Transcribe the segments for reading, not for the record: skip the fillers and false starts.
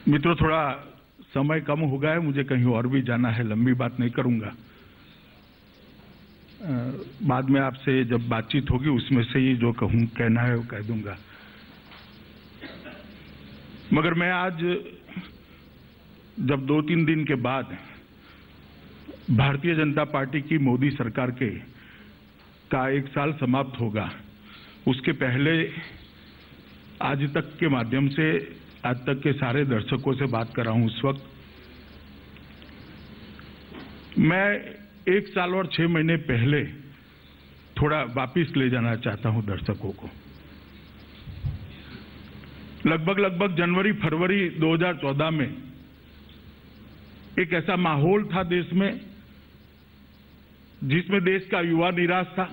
मित्रों, थोड़ा समय कम हो गया है, मुझे कहीं और भी जाना है, लंबी बात नहीं करूंगा। बाद में आपसे जब बातचीत होगी उसमें से ही जो कहना है वो कह दूंगा। मगर मैं आज जब 2-3 दिन के बाद भारतीय जनता पार्टी की मोदी सरकार का 1 साल समाप्त होगा, उसके पहले आज तक के माध्यम से आज तक के सारे दर्शकों से बात कर रहा हूं। उस वक्त मैं 1 साल और 6 महीने पहले थोड़ा वापिस ले जाना चाहता हूं दर्शकों को। लगभग जनवरी फरवरी 2014 में एक ऐसा माहौल था देश में जिसमें देश का युवा निराश था,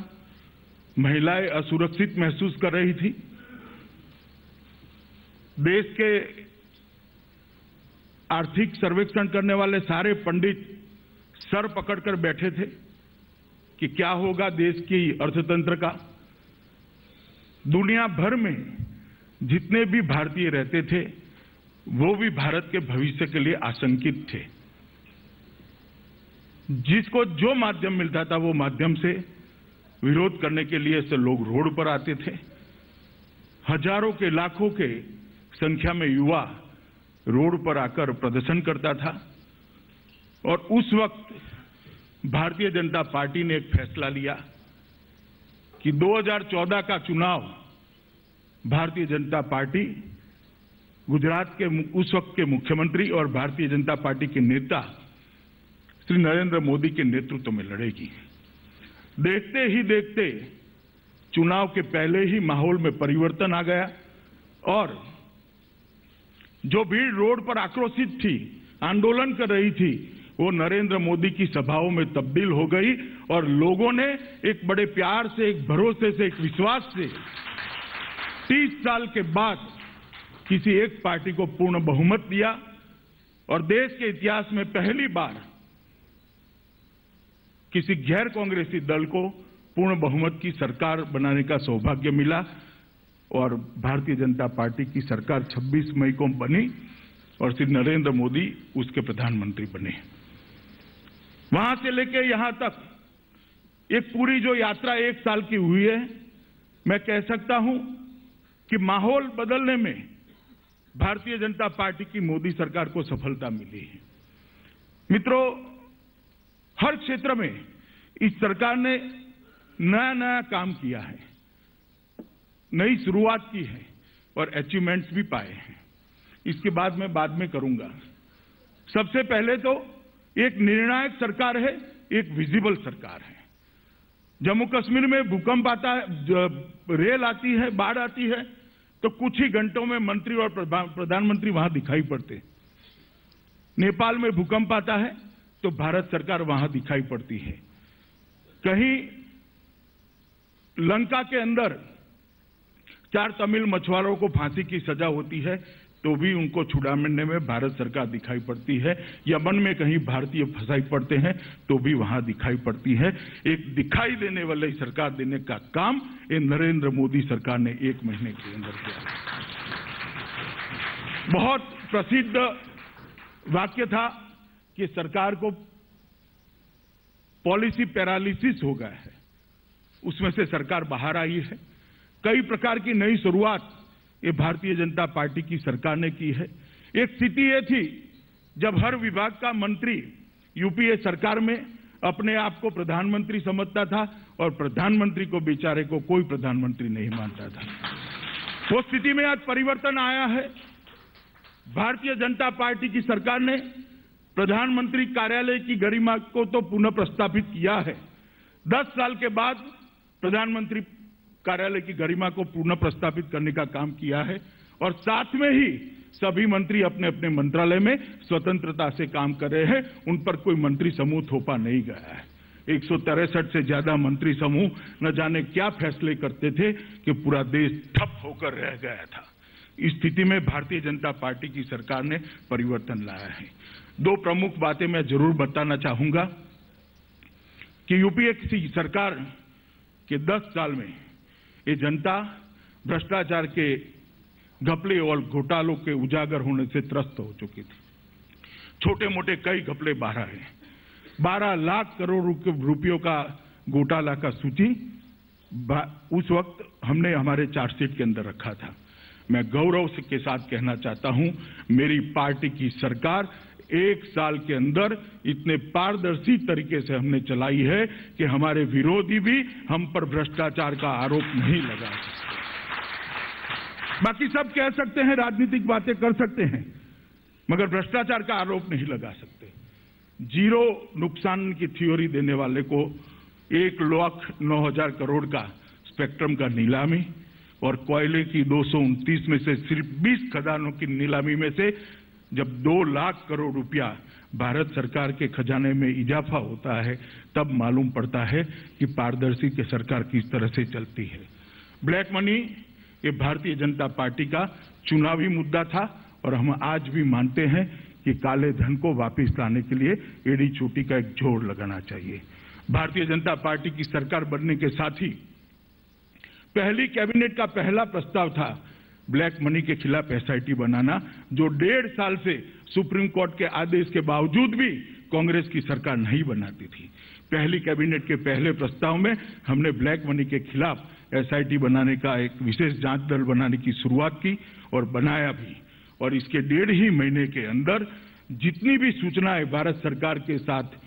महिलाएं असुरक्षित महसूस कर रही थी, देश के आर्थिक सर्वेक्षण करने वाले सारे पंडित सर पकड़कर बैठे थे कि क्या होगा देश की अर्थतंत्र का। दुनिया भर में जितने भी भारतीय रहते थे वो भी भारत के भविष्य के लिए आशंकित थे। जिसको जो माध्यम मिलता था वो माध्यम से विरोध करने के लिए से लोग रोड पर आते थे। हजारों के लाखों के संख्या में युवा रोड पर आकर प्रदर्शन करता था। और उस वक्त भारतीय जनता पार्टी ने एक फैसला लिया कि 2014 का चुनाव भारतीय जनता पार्टी गुजरात के उस वक्त के मुख्यमंत्री और भारतीय जनता पार्टी के नेता श्री नरेंद्र मोदी के नेतृत्व में लड़ेगी। देखते ही देखते चुनाव के पहले ही माहौल में परिवर्तन आ गया और जो भीड़ रोड पर आक्रोशित थी, आंदोलन कर रही थी, वो नरेंद्र मोदी की सभाओं में तब्दील हो गई और लोगों ने एक बड़े प्यार से, एक भरोसे से, एक विश्वास से 30 साल के बाद किसी एक पार्टी को पूर्ण बहुमत दिया और देश के इतिहास में पहली बार किसी गैर कांग्रेसी दल को पूर्ण बहुमत की सरकार बनाने का सौभाग्य मिला और भारतीय जनता पार्टी की सरकार 26 मई को बनी और श्री नरेंद्र मोदी उसके प्रधानमंत्री बने। वहां से लेकर यहां तक एक पूरी जो यात्रा 1 साल की हुई है, मैं कह सकता हूं कि माहौल बदलने में भारतीय जनता पार्टी की मोदी सरकार को सफलता मिली है। मित्रों, हर क्षेत्र में इस सरकार ने नया काम किया है, नई शुरुआत की है और अचीवमेंट्स भी पाए हैं। इसके बाद मैं करूंगा। सबसे पहले तो एक निर्णायक सरकार है, एक विजिबल सरकार है। जम्मू कश्मीर में भूकंप आता है, रेल आती है, बाढ़ आती है तो कुछ ही घंटों में मंत्री और प्रधानमंत्री वहां दिखाई पड़ते। नेपाल में भूकंप आता है तो भारत सरकार वहां दिखाई पड़ती है। कहीं लंका के अंदर 4 तमिल मछुआरों को फांसी की सजा होती है तो भी उनको छुड़ाने में भारत सरकार दिखाई पड़ती है। यमन में कहीं भारतीय फंसाई पड़ते हैं तो भी वहां दिखाई पड़ती है। एक दिखाई देने वाली सरकार देने का काम ये नरेंद्र मोदी सरकार ने 1 महीने के अंदर किया। बहुत प्रसिद्ध वाक्य था कि सरकार को पॉलिसी पैरालिसिस हो गया है, उसमें से सरकार बाहर आई है। कई प्रकार की नई शुरुआत ये भारतीय जनता पार्टी की सरकार ने की है। एक स्थिति ये थी जब हर विभाग का मंत्री यूपीए सरकार में अपने आप को प्रधानमंत्री समझता था और प्रधानमंत्री को बेचारे को कोई प्रधानमंत्री नहीं मानता था। वो स्थिति में आज परिवर्तन आया है। भारतीय जनता पार्टी की सरकार ने प्रधानमंत्री कार्यालय की गरिमा को तो पुनः प्रस्तावित किया है। 10 साल के बाद प्रधानमंत्री कार्यालय की गरिमा को पुनः प्रस्तावित करने का काम किया है और साथ में ही सभी मंत्री अपने अपने मंत्रालय में स्वतंत्रता से काम कर रहे हैं। उन पर कोई मंत्री समूह थोपा नहीं गया है। 163 से ज्यादा मंत्री समूह न जाने क्या फैसले करते थे कि पूरा देश ठप होकर रह गया था। इस स्थिति में भारतीय जनता पार्टी की सरकार ने परिवर्तन लाया है। 2 प्रमुख बातें मैं जरूर बताना चाहूंगा कि यूपीए की सरकार के 10 साल में ये जनता भ्रष्टाचार के घपले और घोटालों के उजागर होने से त्रस्त हो चुकी थी। छोटे मोटे कई घपले बाहर हैं। 12 लाख करोड़ रुपयों का घोटाला का सूची उस वक्त हमने हमारे चार्जशीट के अंदर रखा था। मैं गौरव के साथ कहना चाहता हूं, मेरी पार्टी की सरकार 1 साल के अंदर इतने पारदर्शी तरीके से हमने चलाई है कि हमारे विरोधी भी हम पर भ्रष्टाचार का आरोप नहीं लगा सकते। बाकी सब कह सकते हैं, राजनीतिक बातें कर सकते हैं, मगर भ्रष्टाचार का आरोप नहीं लगा सकते। जीरो नुकसान की थ्योरी देने वाले को 1,09,000 करोड़ का स्पेक्ट्रम का नीलामी और कोयले की 229 में से सिर्फ 20 खदानों की नीलामी में से जब 2 लाख करोड़ रुपया भारत सरकार के खजाने में इजाफा होता है, तब मालूम पड़ता है कि पारदर्शी की सरकार किस तरह से चलती है। ब्लैक मनी ये भारतीय जनता पार्टी का चुनावी मुद्दा था और हम आज भी मानते हैं कि काले धन को वापस लाने के लिए एड़ी चोटी का एक जोड़ लगाना चाहिए। भारतीय जनता पार्टी की सरकार बनने के साथ ही पहली कैबिनेट का पहला प्रस्ताव था ब्लैक मनी के खिलाफ एसआईटी बनाना, जो 1.5 साल से सुप्रीम कोर्ट के आदेश के बावजूद भी कांग्रेस की सरकार नहीं बनाती थी। पहली कैबिनेट के पहले प्रस्ताव में हमने ब्लैक मनी के खिलाफ एसआईटी बनाने का एक विशेष जांच दल बनाने की शुरुआत की और बनाया भी। और इसके 1.5 ही महीने के अंदर जितनी भी सूचनाएं भारत सरकार के साथ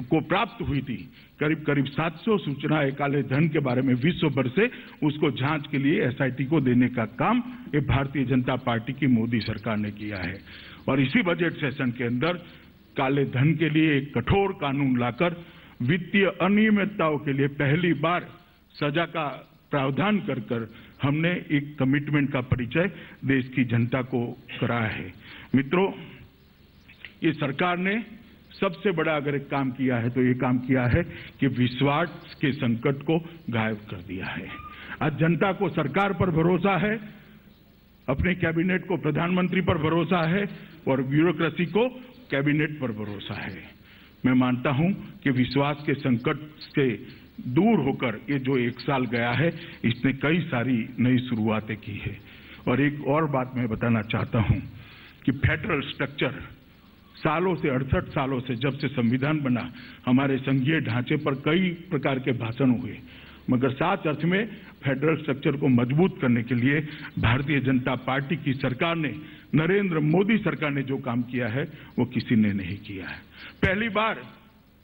को प्राप्त हुई थी, करीब 700 सूचनाएं काले धन के बारे में विश्व भर से, उसको जांच के लिए एसआईटी को देने का काम ये भारतीय जनता पार्टी की मोदी सरकार ने किया है। और इसी बजट सेशन के अंदर काले धन के लिए एक कठोर कानून लाकर वित्तीय अनियमितताओं के लिए पहली बार सजा का प्रावधान कर हमने एक कमिटमेंट का परिचय देश की जनता को कराया है। मित्रों, ये सरकार ने सबसे बड़ा अगर एक काम किया है तो ये काम किया है कि विश्वास के संकट को गायब कर दिया है। आज जनता को सरकार पर भरोसा है, अपने कैबिनेट को प्रधानमंत्री पर भरोसा है और ब्यूरोक्रेसी को कैबिनेट पर भरोसा है। मैं मानता हूं कि विश्वास के संकट से दूर होकर ये जो 1 साल गया है, इसने कई सारी नई शुरुआतें की है। और एक और बात मैं बताना चाहता हूं कि फेडरल स्ट्रक्चर सालों से 68 सालों से जब से संविधान बना, हमारे संघीय ढांचे पर कई प्रकार के भाषण हुए, मगर साथ अर्थ में फेडरल स्ट्रक्चर को मजबूत करने के लिए भारतीय जनता पार्टी की सरकार ने, नरेंद्र मोदी सरकार ने जो काम किया है वो किसी ने नहीं किया है। पहली बार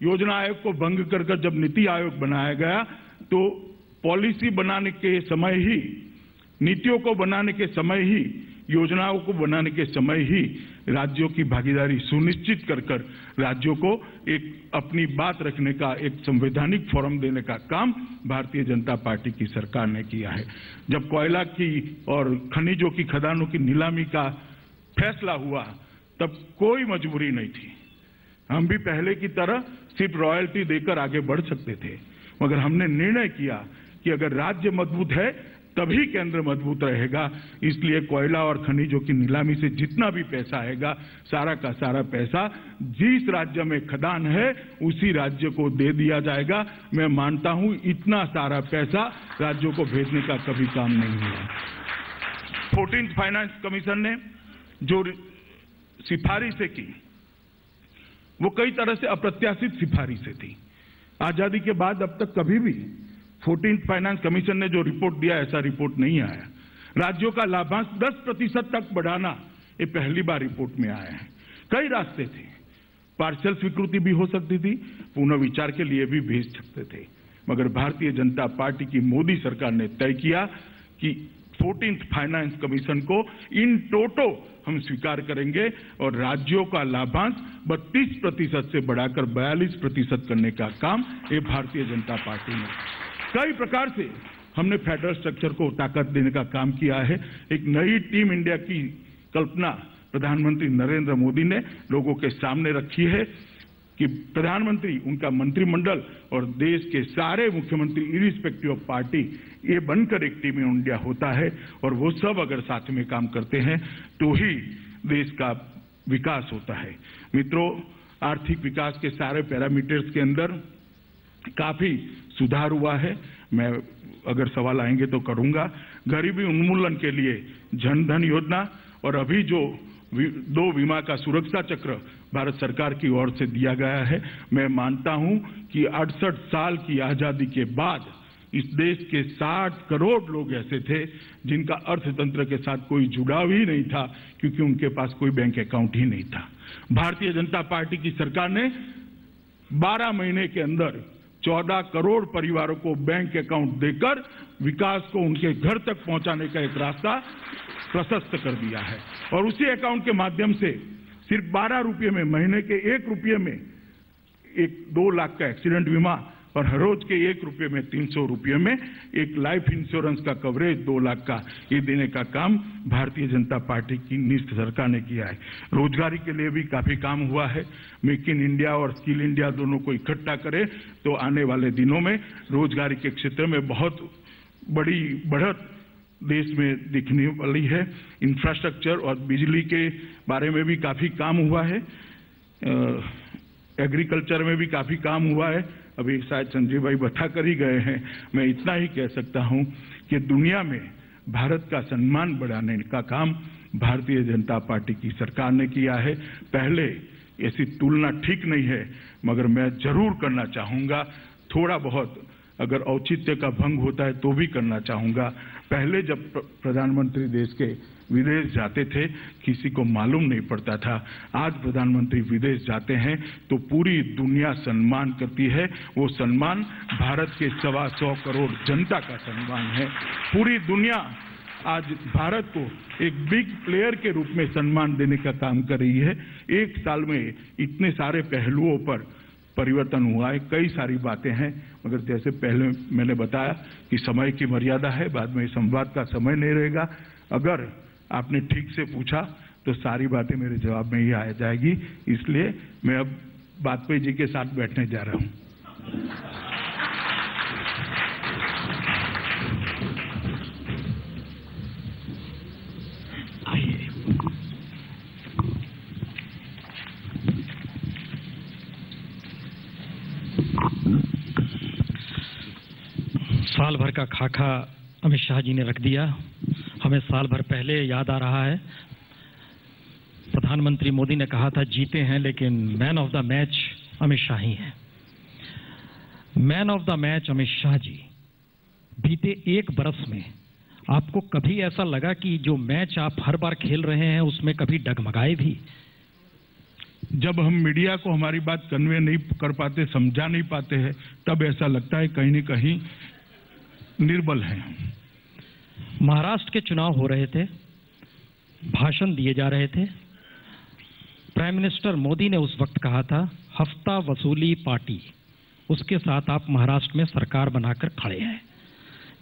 योजना आयोग को भंग कर जब नीति आयोग बनाया गया तो पॉलिसी बनाने के समय ही, नीतियों को बनाने के समय ही, योजनाओं को बनाने के समय ही राज्यों की भागीदारी सुनिश्चित कर राज्यों को एक अपनी बात रखने का एक संवैधानिक फोरम देने का काम भारतीय जनता पार्टी की सरकार ने किया है। जब कोयला की और खनिजों की खदानों की नीलामी का फैसला हुआ तब कोई मजबूरी नहीं थी, हम भी पहले की तरह सिर्फ रॉयल्टी देकर आगे बढ़ सकते थे, मगर हमने निर्णय किया कि अगर राज्य मजबूत है तभी केंद्र मजबूत रहेगा। इसलिए कोयला और खनिजों की नीलामी से जितना भी पैसा आएगा, सारा का सारा पैसा जिस राज्य में खदान है उसी राज्य को दे दिया जाएगा। मैं मानता हूं इतना सारा पैसा राज्यों को भेजने का कभी काम नहीं हुआ। 14th फाइनेंस कमीशन ने जो सिफारिशें की वो कई तरह से अप्रत्याशित सिफारिशें थी। आजादी के बाद अब तक कभी भी 14th फाइनेंस कमीशन ने जो रिपोर्ट दिया, ऐसा रिपोर्ट नहीं आया। राज्यों का लाभांश 10% तक बढ़ाना ये पहली बार रिपोर्ट में आया है। कई रास्ते थे, पार्शियल स्वीकृति भी हो सकती थी, पुनर्विचार के लिए भी भेज सकते थे, मगर भारतीय जनता पार्टी की मोदी सरकार ने तय किया कि 14th फाइनेंस कमीशन को इन टोटो हम स्वीकार करेंगे और राज्यों का लाभांश 32% से बढ़ाकर 42% करने का काम ये भारतीय जनता पार्टी ने, कई प्रकार से हमने फेडरल स्ट्रक्चर को ताकत देने का काम किया है। एक नई टीम इंडिया की कल्पना प्रधानमंत्री नरेंद्र मोदी ने लोगों के सामने रखी है कि प्रधानमंत्री, उनका मंत्रिमंडल और देश के सारे मुख्यमंत्री इरिस्पेक्टिव ऑफ पार्टी ये बनकर एक टीम इंडिया होता है और वो सब अगर साथ में काम करते हैं तो ही देश का विकास होता है। मित्रों, आर्थिक विकास के सारे पैरामीटर्स के अंदर काफी सुधार हुआ है। मैं अगर सवाल आएंगे तो करूंगा। गरीबी उन्मूलन के लिए जन धन योजना और अभी जो 2 बीमा का सुरक्षा चक्र भारत सरकार की ओर से दिया गया है, मैं मानता हूं कि 68 साल की आजादी के बाद इस देश के 60 करोड़ लोग ऐसे थे जिनका अर्थतंत्र के साथ कोई जुड़ाव ही नहीं था, क्योंकि उनके पास कोई बैंक अकाउंट ही नहीं था। भारतीय जनता पार्टी की सरकार ने 12 महीने के अंदर 14 करोड़ परिवारों को बैंक अकाउंट देकर विकास को उनके घर तक पहुंचाने का एक रास्ता प्रशस्त कर दिया है। और उसी अकाउंट के माध्यम से सिर्फ 12 रुपये में, महीने के 1 रुपये में 2 लाख का एक्सीडेंट बीमा और हर रोज के 1 रुपये में 300 रुपये में एक लाइफ इंश्योरेंस का कवरेज 2 लाख का, ये देने का काम भारतीय जनता पार्टी की निष्ठ सरकार ने किया है। रोजगारी के लिए भी काफी काम हुआ है। मेक इन इंडिया और स्किल इंडिया दोनों को इकट्ठा करें तो आने वाले दिनों में रोजगारी के क्षेत्र में बहुत बड़ी बढ़त देश में दिखने वाली है। इंफ्रास्ट्रक्चर और बिजली के बारे में भी काफी काम हुआ है। एग्रीकल्चर में भी काफी काम हुआ है। अभी शायद संजय भाई बता कर ही गए हैं। मैं इतना ही कह सकता हूं कि दुनिया में भारत का सम्मान बढ़ाने का काम भारतीय जनता पार्टी की सरकार ने किया है। पहले ऐसी तुलना ठीक नहीं है, मगर मैं जरूर करना चाहूंगा। थोड़ा बहुत अगर औचित्य का भंग होता है तो भी करना चाहूंगा। पहले जब प्रधानमंत्री देश के विदेश जाते थे किसी को मालूम नहीं पड़ता था। आज प्रधानमंत्री विदेश जाते हैं तो पूरी दुनिया सम्मान करती है। वो सम्मान भारत के 125 करोड़ जनता का सम्मान है। पूरी दुनिया आज भारत को एक बिग प्लेयर के रूप में सम्मान देने का काम कर रही है। एक साल में इतने सारे पहलुओं पर परिवर्तन हुआ है। कई सारी बातें हैं, मगर जैसे पहले मैंने बताया कि समय की मर्यादा है, बाद में संवाद का समय नहीं रहेगा। अगर आपने ठीक से पूछा तो सारी बातें मेरे जवाब में ही आ जाएगी। इसलिए मैं अब वाजपेयी जी के साथ बैठने जा रहा हूं। साल भर का खाका अमित शाह जी ने रख दिया। हमें साल भर पहले याद आ रहा है, प्रधानमंत्री मोदी ने कहा था जीते हैं लेकिन man of the match Amit Shah ही हैं। Man of the match Amit Shah ji, बीते 1 बरस में आपको कभी ऐसा लगा कि जो मैच आप हर बार खेल रहे हैं उसमें कभी डगमगाए भी? जब हम मीडिया को हमारी बात कन्वे नहीं कर पाते, समझा नहीं पाते हैं, तब ऐसा लगता है कहीं न कहीं निर्बल हैं। महाराष्ट्र के चुनाव हो रहे थे, भाषण दिए जा रहे थे। प्राइम मिनिस्टर मोदी ने उस वक्त कहा था हफ्ता वसूली पार्टी, उसके साथ आप महाराष्ट्र में सरकार बनाकर खड़े हैं।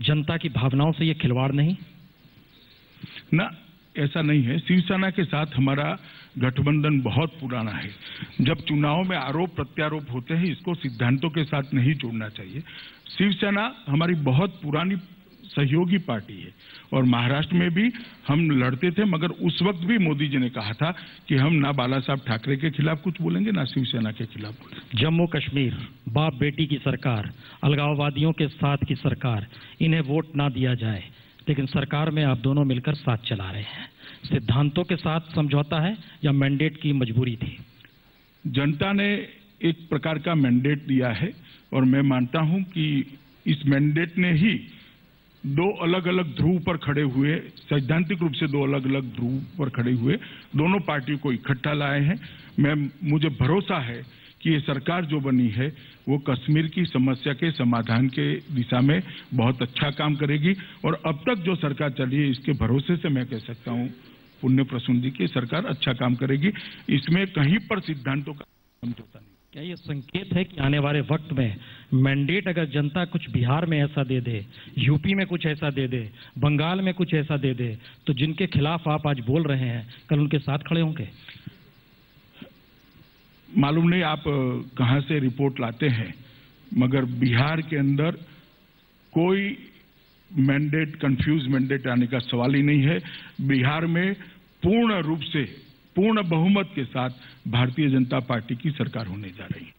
जनता की भावनाओं से ये खिलवाड़ नहीं? ना, ऐसा नहीं है। शिवसेना के साथ हमारा गठबंधन बहुत पुराना है। जब चुनाव में आरोप प्रत्यारोप होते हैं, इसको सिद्धांतों के साथ नहीं जोड़ना चाहिए। शिवसेना हमारी बहुत पुरानी सहयोगी पार्टी है और महाराष्ट्र में भी हम लड़ते थे, मगर उस वक्त भी मोदी जी ने कहा था कि हम ना बाला साहब ठाकरे के खिलाफ कुछ बोलेंगे ना शिवसेना के खिलाफ बोलेंगे। जम्मू कश्मीर बाप बेटी की सरकार, अलगाववादियों के साथ की सरकार, इन्हें वोट ना दिया जाए, लेकिन सरकार में आप दोनों मिलकर साथ चला रहे हैं। सिद्धांतों के साथ समझौता है या मैंडेट की मजबूरी थी? जनता ने एक प्रकार का मैंडेट दिया है और मैं मानता हूं कि इस मैंडेट ने ही 2 अलग अलग ध्रुव पर खड़े हुए, सैद्धांतिक रूप से 2 अलग अलग ध्रुव पर खड़े हुए दोनों पार्टियों को इकट्ठा लाए हैं। मुझे भरोसा है कि ये सरकार जो बनी है वो कश्मीर की समस्या के समाधान के दिशा में बहुत अच्छा काम करेगी। और अब तक जो सरकार चली है, इसके भरोसे से मैं कह सकता हूं पुण्य प्रसून जी की सरकार अच्छा काम करेगी। इसमें कहीं पर सिद्धांतों का समझौता नहीं। क्या ये संकेत है कि आने वाले वक्त में मैंडेट अगर जनता कुछ बिहार में ऐसा दे दे, यूपी में कुछ ऐसा दे दे, बंगाल में कुछ ऐसा दे दे, तो जिनके खिलाफ आप आज बोल रहे हैं कल उनके साथ खड़े होंगे? मालूम नहीं आप कहां से रिपोर्ट लाते हैं, मगर बिहार के अंदर कोई मैंडेट, कंफ्यूज मैंडेट आने का सवाल ही नहीं है। बिहार में पूर्ण रूप से, पूर्ण बहुमत के साथ भारतीय जनता पार्टी की सरकार होने जा रही है।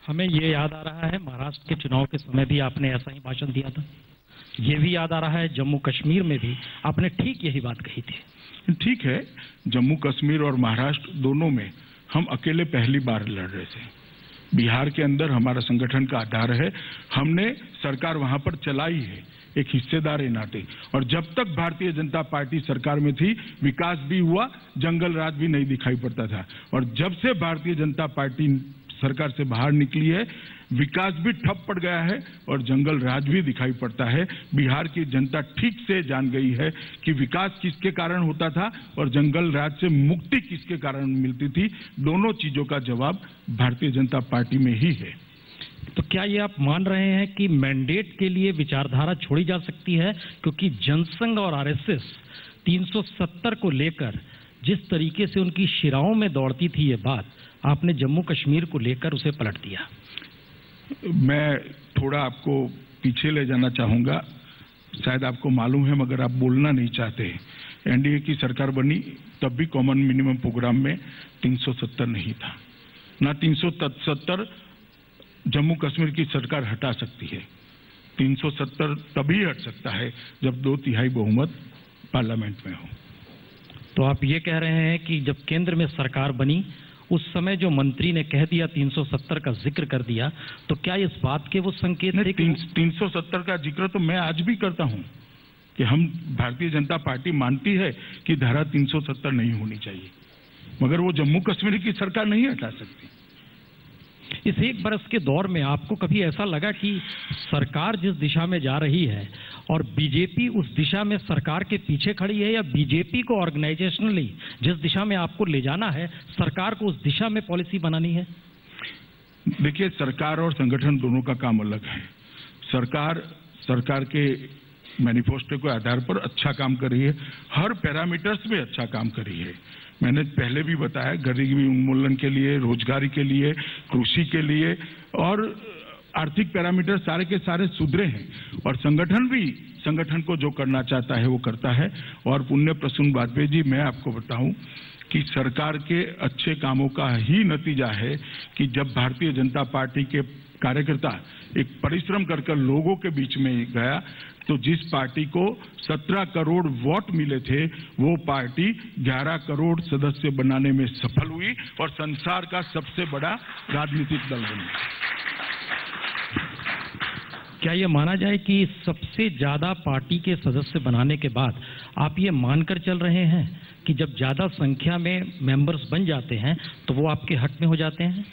हमें ये याद आ रहा है महाराष्ट्र के चुनाव के समय भी आपने ऐसा ही भाषण दिया था। ये भी याद आ रहा है जम्मू कश्मीर में भी आपने ठीक यही बात कही थी। ठीक है, जम्मू कश्मीर और महाराष्ट्र दोनों में हम अकेले पहली बार लड़ रहे थे। बिहार के अंदर हमारा संगठन का आधार है, हमने सरकार वहां पर चलाई है एक हिस्सेदार के नाते, और जब तक भारतीय जनता पार्टी सरकार में थी विकास भी हुआ, जंगल राज भी नहीं दिखाई पड़ता था। और जब से भारतीय जनता पार्टी सरकार से बाहर निकली है विकास भी ठप पड़ गया है और जंगल राज भी दिखाई पड़ता है। बिहार की जनता ठीक से जान गई है कि विकास किसके कारण होता था और जंगल राज से मुक्ति किसके कारण मिलती थी। दोनों चीजों का जवाब भारतीय जनता पार्टी में ही है। तो क्या ये आप मान रहे हैं कि मैंडेट के लिए विचारधारा छोड़ी जा सकती है? क्योंकि जनसंघ और आरएसएस 370 को लेकर जिस तरीके से उनकी शिराओं में दौड़ती थी ये बात, आपने जम्मू कश्मीर को लेकर उसे पलट दिया। मैं थोड़ा आपको पीछे ले जाना चाहूंगा, शायद आपको मालूम है मगर आप बोलना नहीं चाहते। एनडीए की सरकार बनी तब भी कॉमन मिनिमम प्रोग्राम में 370 नहीं था। ना 370 जम्मू कश्मीर की सरकार हटा सकती है। 370 तभी हट सकता है जब 2/3 बहुमत पार्लियामेंट में हो। तो आप ये कह रहे हैं कि जब केंद्र में सरकार बनी उस समय जो मंत्री ने कह दिया 370 का जिक्र कर दिया, तो क्या इस बात के वो संकेत थे? 370 का जिक्र तो मैं आज भी करता हूं कि हम भारतीय जनता पार्टी मानती है कि धारा 370 नहीं होनी चाहिए, मगर वो जम्मू कश्मीर की सरकार नहीं हटा सकती। इस एक बरस के दौर में आपको कभी ऐसा लगा कि सरकार जिस दिशा में जा रही है और बीजेपी उस दिशा में सरकार के पीछे खड़ी है, या बीजेपी को ऑर्गेनाइजेशनली जिस दिशा में आपको ले जाना है सरकार को उस दिशा में पॉलिसी बनानी है? देखिए, सरकार और संगठन दोनों का काम अलग है। सरकार के मैनिफेस्टो के आधार पर अच्छा काम कर रही है, हर पैरामीटर्स में अच्छा काम कर रही है। मैंने पहले भी बताया, गरीबी उन्मूलन के लिए, रोजगारी के लिए, कृषि के लिए और आर्थिक पैरामीटर सारे के सारे सुधरे हैं। और संगठन को जो करना चाहता है वो करता है। और पुण्य प्रसून वाजपेयी जी, मैं आपको बताऊं कि सरकार के अच्छे कामों का ही नतीजा है कि जब भारतीय जनता पार्टी के कार्यकर्ता एक परिश्रम कर लोगों के बीच में गया तो जिस पार्टी को 17 करोड़ वोट मिले थे वो पार्टी 11 करोड़ सदस्य बनाने में सफल हुई और संसार का सबसे बड़ा राजनीतिक दल बनी। क्या ये माना जाए कि सबसे ज्यादा पार्टी के सदस्य बनाने के बाद आप ये मानकर चल रहे हैं कि जब ज्यादा संख्या में मेंबर्स बन जाते हैं तो वो आपके हक में हो जाते हैं?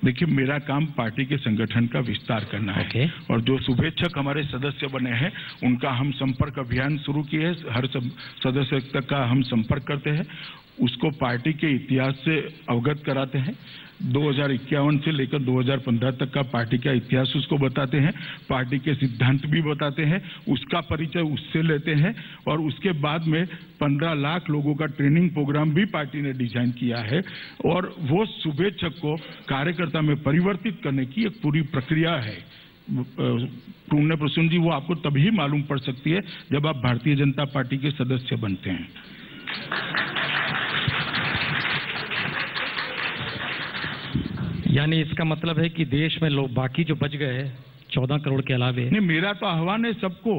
देखिए, मेरा काम पार्टी के संगठन का विस्तार करना है। और जो शुभेच्छक हमारे सदस्य बने हैं उनका हम संपर्क अभियान शुरू किए हैं। हर सदस्य तक का हम संपर्क करते हैं, उसको पार्टी के इतिहास से अवगत कराते हैं। 2051 से लेकर 2015 तक का पार्टी का इतिहास उसको बताते हैं, पार्टी के सिद्धांत भी बताते हैं, उसका परिचय उससे लेते हैं। और उसके बाद में 15 लाख लोगों का ट्रेनिंग प्रोग्राम भी पार्टी ने डिजाइन किया है। और वो शुभेच्छक को कार्यकर्ता में परिवर्तित करने की एक पूरी प्रक्रिया है। पुण्य प्रसून जी, वो आपको तभी मालूम पड़ सकती है जब आप भारतीय जनता पार्टी के सदस्य बनते हैं। यानी इसका मतलब है कि देश में लोग बाकी जो बच गए 14 करोड़ के अलावे। नहीं, मेरा तो आह्वान है सबको,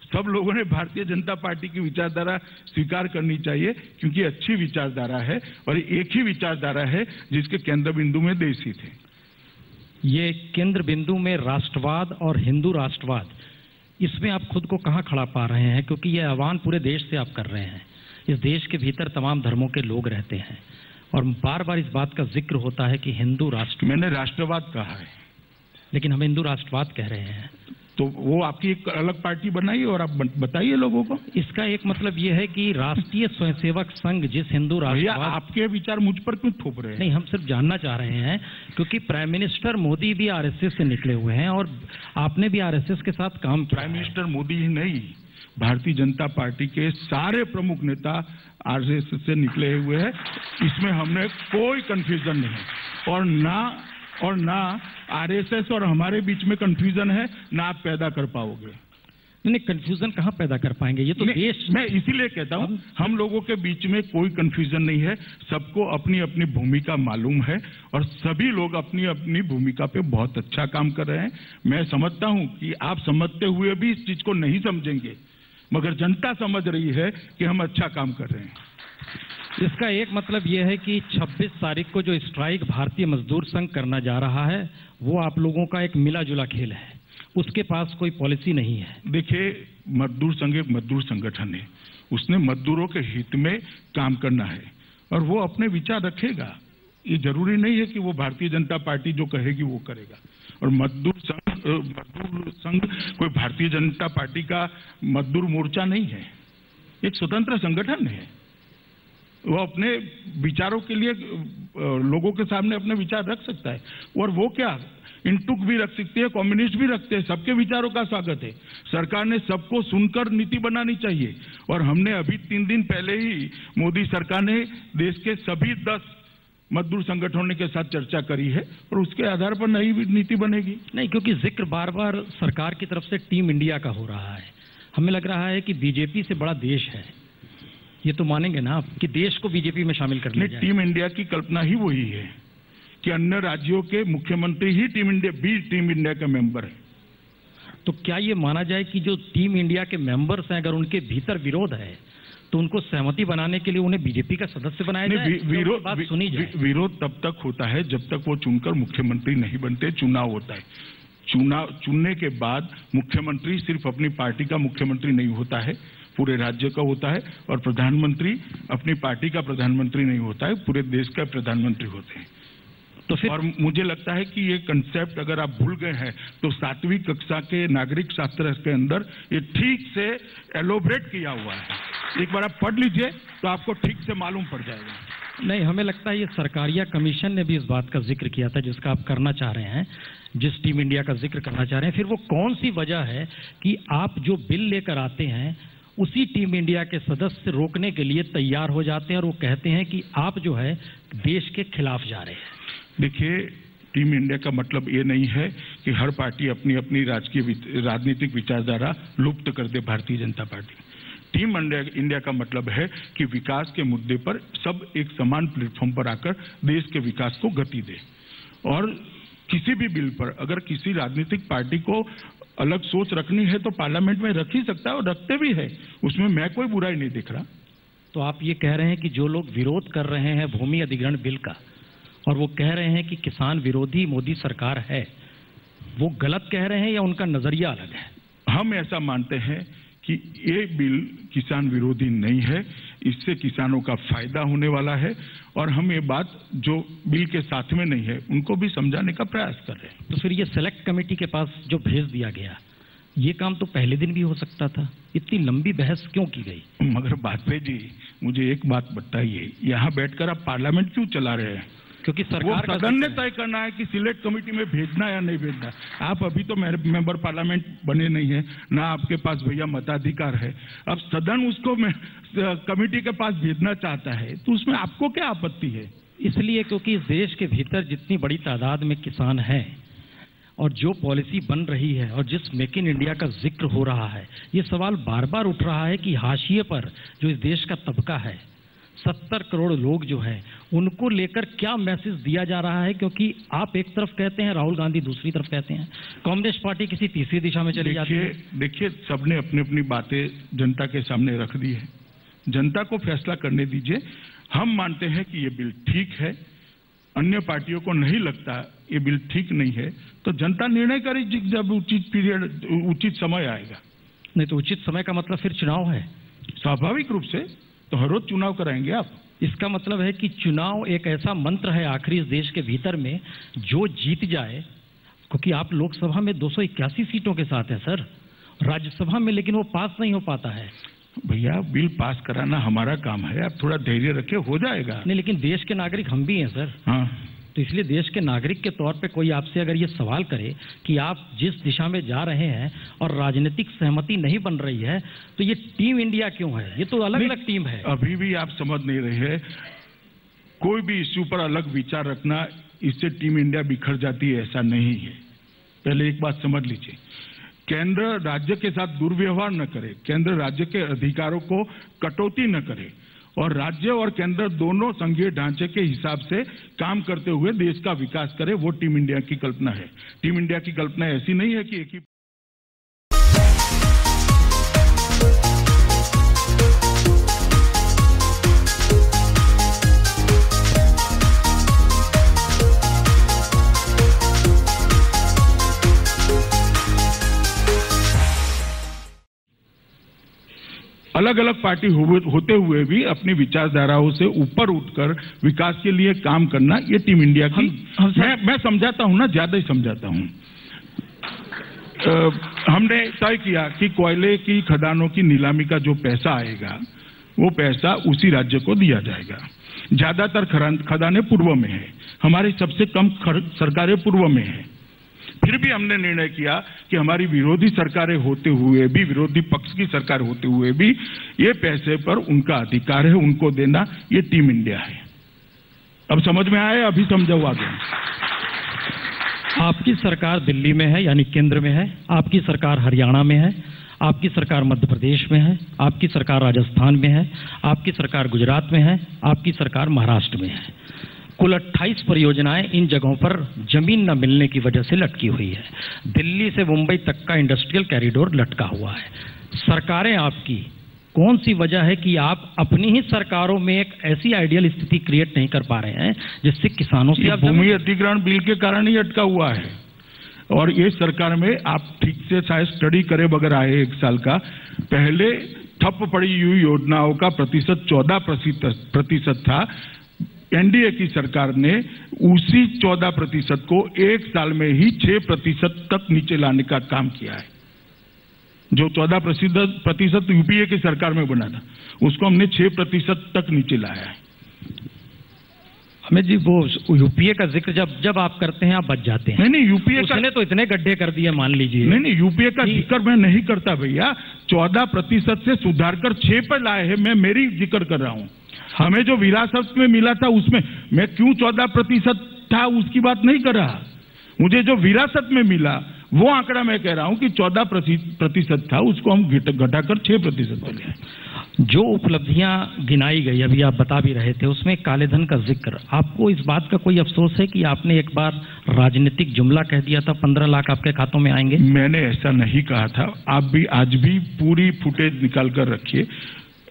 सब लोगों ने भारतीय जनता पार्टी की विचारधारा स्वीकार करनी चाहिए, क्योंकि अच्छी विचारधारा है और एक ही विचारधारा है जिसके केंद्र बिंदु में देश हित है। ये केंद्र बिंदु में राष्ट्रवाद और हिंदू राष्ट्रवाद, इसमें आप खुद को कहां खड़ा पा रहे हैं? क्योंकि ये आह्वान पूरे देश से आप कर रहे हैं। इस देश के भीतर तमाम धर्मों के लोग रहते हैं और बार बार इस बात का जिक्र होता है कि हिंदू राष्ट्र। मैंने राष्ट्रवाद कहा है, लेकिन हम हिंदू राष्ट्रवाद कह रहे हैं। तो वो आपकी एक अलग पार्टी बनाइए और आप बताइए लोगों को। इसका एक मतलब ये है कि राष्ट्रीय स्वयंसेवक संघ जिस हिंदू राष्ट्रवाद। आपके विचार मुझ पर क्यों थोप रहे हैं? नहीं, हम सिर्फ जानना चाह रहे हैं क्योंकि प्राइम मिनिस्टर मोदी भी आरएसएस से निकले हुए हैं और आपने भी आरएसएस के साथ काम किया। प्राइम मिनिस्टर मोदी ही नहीं, भारतीय जनता पार्टी के सारे प्रमुख नेता आरएसएस से निकले हुए हैं। इसमें हमने कोई कंफ्यूजन नहीं और ना आरएसएस और हमारे बीच में कंफ्यूजन है, ना आप पैदा कर पाओगे। नहीं, कंफ्यूजन कहाँ पैदा कर पाएंगे? ये तो देश, मैं इसीलिए कहता हूं हम लोगों के बीच में कोई कंफ्यूजन नहीं है, सबको अपनी अपनी भूमिका मालूम है और सभी लोग अपनी अपनी भूमिका पे बहुत अच्छा काम कर रहे हैं। मैं समझता हूं कि आप समझते हुए भी इस चीज को नहीं समझेंगे, मगर जनता समझ रही है कि हम अच्छा काम कर रहे हैं। इसका एक मतलब यह है कि 26 तारीख को जो स्ट्राइक भारतीय मजदूर संघ करना जा रहा है वो आप लोगों का एक मिला जुला खेल है, उसके पास कोई पॉलिसी नहीं है। देखिए, मजदूर संघ एक मजदूर संगठन है, उसने मजदूरों के हित में काम करना है और वो अपने विचार रखेगा। ये जरूरी नहीं है कि वो भारतीय जनता पार्टी जो कहेगी वो करेगा। और मजदूर संघ कोई भारतीय जनता पार्टी का मजदूर मोर्चा नहीं है, एक स्वतंत्र संगठन है। वो अपने विचारों के लिए लोगों के सामने अपने विचार रख सकता है और वो क्या इंटुक भी रख सकते हैं, कम्युनिस्ट भी रखते हैं, सबके विचारों का स्वागत है। सरकार ने सबको सुनकर नीति बनानी चाहिए और हमने अभी 3 दिन पहले ही मोदी सरकार ने देश के सभी 10 मजदूर संगठनों के साथ चर्चा करी है और उसके आधार पर नई नीति बनेगी। नहीं, क्योंकि जिक्र बार बार सरकार की तरफ से टीम इंडिया का हो रहा है, हमें लग रहा है कि बीजेपी से बड़ा देश है। ये तो मानेंगे ना आप कि देश को बीजेपी में शामिल कर लिया जाए? टीम इंडिया की कल्पना ही वही है कि अन्य राज्यों के मुख्यमंत्री ही टीम इंडिया के मेंबर है। तो क्या ये माना जाए कि जो टीम इंडिया के मेंबर्स हैं, अगर उनके भीतर विरोध है तो उनको सहमति बनाने के लिए उन्हें बीजेपी का सदस्य बनाया जाए? विरोध तब तक होता है जब तक वो चुनकर मुख्यमंत्री नहीं बनते, चुनाव होता है। चुनने के बाद मुख्यमंत्री सिर्फ अपनी पार्टी का मुख्यमंत्री नहीं होता है, पूरे राज्य का होता है और प्रधानमंत्री अपनी पार्टी का प्रधानमंत्री नहीं होता है, पूरे देश का प्रधानमंत्री होते हैं। तो फिर और मुझे लगता है कि ये कंसेप्ट अगर आप भूल गए हैं तो 7वीं कक्षा के नागरिक शास्त्र के अंदर ये ठीक से एलोबरेट किया हुआ है। एक बार आप पढ़ लीजिए तो आपको ठीक से मालूम पड़ जाएगा। नहीं, हमें लगता है ये सरकारिया कमीशन ने भी इस बात का जिक्र किया था जिसका आप करना चाह रहे हैं, जिस टीम इंडिया का जिक्र करना चाह रहे हैं। फिर वो कौन सी वजह है कि आप जो बिल लेकर आते हैं उसी टीम इंडिया के सदस्य रोकने के लिए तैयार हो जाते हैं और वो कहते हैं कि आप जो है देश के खिलाफ जा रहे हैं? देखिए, टीम इंडिया का मतलब ये नहीं है कि हर पार्टी अपनी अपनी राजनीतिक विचारधारा लुप्त कर दे Bharatiya Janata party. Team India का मतलब है कि विकास के मुद्दे पर सब एक समान प्लेटफॉर्म पर आकर देश के विकास को गति दे। और किसी भी बिल पर अगर किसी राजनीतिक पार्टी को अलग सोच रखनी है तो पार्लियामेंट में रख ही सकता है और रखते भी है, उसमें मैं कोई बुराई नहीं देख रहा। तो आप ये कह रहे हैं कि जो लोग विरोध कर रहे हैं भूमि अधिग्रहण बिल का और वो कह रहे हैं कि किसान विरोधी मोदी सरकार है, वो गलत कह रहे हैं या उनका नजरिया अलग है? हम ऐसा मानते हैं कि ये बिल किसान विरोधी नहीं है, इससे किसानों का फायदा होने वाला है और हम ये बात जो बिल के साथ में नहीं है उनको भी समझाने का प्रयास कर रहे हैं। तो फिर ये सेलेक्ट कमेटी के पास जो भेज दिया गया, ये काम तो पहले दिन भी हो सकता था, इतनी लंबी बहस क्यों की गई? मगर वाजपेयी जी, मुझे एक बात बताइए, यहाँ बैठकर आप पार्लियामेंट क्यों चला रहे हैं? क्योंकि सरकार का सदन ने तय करना है कि सिलेक्ट कमेटी में भेजना या नहीं भेजना। आप अभी तो मेंबर पार्लियामेंट बने नहीं है, ना आपके पास भैया मताधिकार है। अब सदन उसको कमेटी के पास भेजना चाहता है तो उसमें आपको क्या आपत्ति है? इसलिए क्योंकि इस देश के भीतर जितनी बड़ी तादाद में किसान हैं और जो पॉलिसी बन रही है और जिस मेक इन इंडिया का जिक्र हो रहा है, ये सवाल बार बार उठ रहा है कि हाशिए पर जो इस देश का तबका है, 70 करोड़ लोग जो हैं, उनको लेकर क्या मैसेज दिया जा रहा है? क्योंकि आप एक तरफ कहते हैं, राहुल गांधी दूसरी तरफ कहते हैं, कम्युनिस्ट पार्टी किसी तीसरी दिशा में चली जाती है। देखिए, सबने अपनी अपनी बातें जनता के सामने रख दी है, जनता को फैसला करने दीजिए। हम मानते हैं कि ये बिल ठीक है, अन्य पार्टियों को नहीं लगता ये बिल ठीक नहीं है, तो जनता निर्णय करेगी जब उचित समय आएगा। नहीं तो उचित समय का मतलब फिर चुनाव है? स्वाभाविक रूप से, तो हर रोज चुनाव कराएंगे आप। इसका मतलब है कि चुनाव एक ऐसा मंत्र है आखिरी इस देश के भीतर में जो जीत जाए, क्योंकि आप लोकसभा में 281 सीटों के साथ हैं सर, राज्यसभा में लेकिन वो पास नहीं हो पाता है। भैया, बिल पास कराना हमारा काम है, आप थोड़ा धैर्य रखे, हो जाएगा। नहीं, लेकिन देश के नागरिक हम भी हैं सर। हाँ, तो इसलिए देश के नागरिक के तौर पे कोई आपसे अगर ये सवाल करे कि आप जिस दिशा में जा रहे हैं और राजनीतिक सहमति नहीं बन रही है, तो ये टीम इंडिया क्यों है? ये तो अलग अलग टीम है। अभी भी आप समझ नहीं रहे हैं। कोई भी इश्यू पर अलग विचार रखना, इससे टीम इंडिया बिखर जाती है, ऐसा नहीं है। पहले एक बात समझ लीजिए, केंद्र राज्य के साथ दुर्व्यवहार न करे, केंद्र राज्य के अधिकारों को कटौती न करे और राज्य और केंद्र दोनों संघीय ढांचे के हिसाब से काम करते हुए देश का विकास करे, वो टीम इंडिया की कल्पना है। टीम इंडिया की कल्पना ऐसी नहीं है कि एक ही अलग अलग पार्टी होते हुए भी अपनी विचारधाराओं से ऊपर उठकर विकास के लिए काम करना, ये टीम इंडिया की मैं समझाता हूं ना, ज्यादा ही समझाता हूं। हमने तय किया कि कोयले की खदानों की नीलामी का जो पैसा आएगा वो पैसा उसी राज्य को दिया जाएगा। ज्यादातर खदानें पूर्व में है, हमारी सबसे कम सरकारें पूर्व में है। फिर भी हमने निर्णय किया कि हमारी विरोधी सरकारें होते हुए भी, विरोधी पक्ष की सरकार होते हुए भी ये पैसे पर उनका अधिकार है, उनको देना, ये टीम इंडिया है। अब समझ में आया? अभी समझाओ आगे। आपकी सरकार दिल्ली में है, यानी केंद्र में है, आपकी सरकार हरियाणा में है, आपकी सरकार मध्य प्रदेश में है, आपकी सरकार राजस्थान में है, आपकी सरकार गुजरात में है, आपकी सरकार महाराष्ट्र में है। कुल 28 परियोजनाएं इन जगहों पर जमीन न मिलने की वजह से लटकी हुई है। दिल्ली से मुंबई तक का इंडस्ट्रियल कॉरिडोर लटका हुआ है। सरकारें आपकी, कौन सी वजह है कि आप अपनी ही सरकारों में एक ऐसी आइडियल स्थिति क्रिएट नहीं कर पा रहे हैं जिससे किसानों से भूमि अधिग्रहण बिल के कारण ही अटका हुआ है। और ये सरकार में आप ठीक से शायद स्टडी करे बगैर आए, 1 साल का पहले ठप पड़ी हुई योजनाओं का प्रतिशत 14% था। एनडीए की सरकार ने उसी 14% को 1 साल में ही 6% तक नीचे लाने का काम किया है। जो 14% यूपीए की सरकार में बना था, उसको हमने 6% तक नीचे लाया है। अमित जी, वो यूपीए का जिक्र जब आप करते हैं आप बच जाते हैं। नहीं, यूपीए उसने तो इतने गड्ढे कर दिए, मान लीजिए। नहीं, यूपीए का जिक्र मैं नहीं करता भैया। 14% से सुधार कर 6 पर लाए हैं, मैं मेरी जिक्र कर रहा हूं। हमें जो विरासत में मिला था उसमें मैं क्यों 14% था उसकी बात नहीं कर रहा। मुझे जो विरासत में मिला वो आंकड़ा मैं कह रहा हूं कि 14% था, उसको हम घटाकर 6% कर लिया। जो उपलब्धियां गिनाई गई, अभी आप बता भी रहे थे, उसमें काले धन का जिक्र, आपको इस बात का कोई अफसोस है कि आपने एक बार राजनीतिक जुमला कह दिया था 15 लाख आपके खातों में आएंगे? मैंने ऐसा नहीं कहा था। आप भी आज भी पूरी फुटेज निकाल कर रखिए।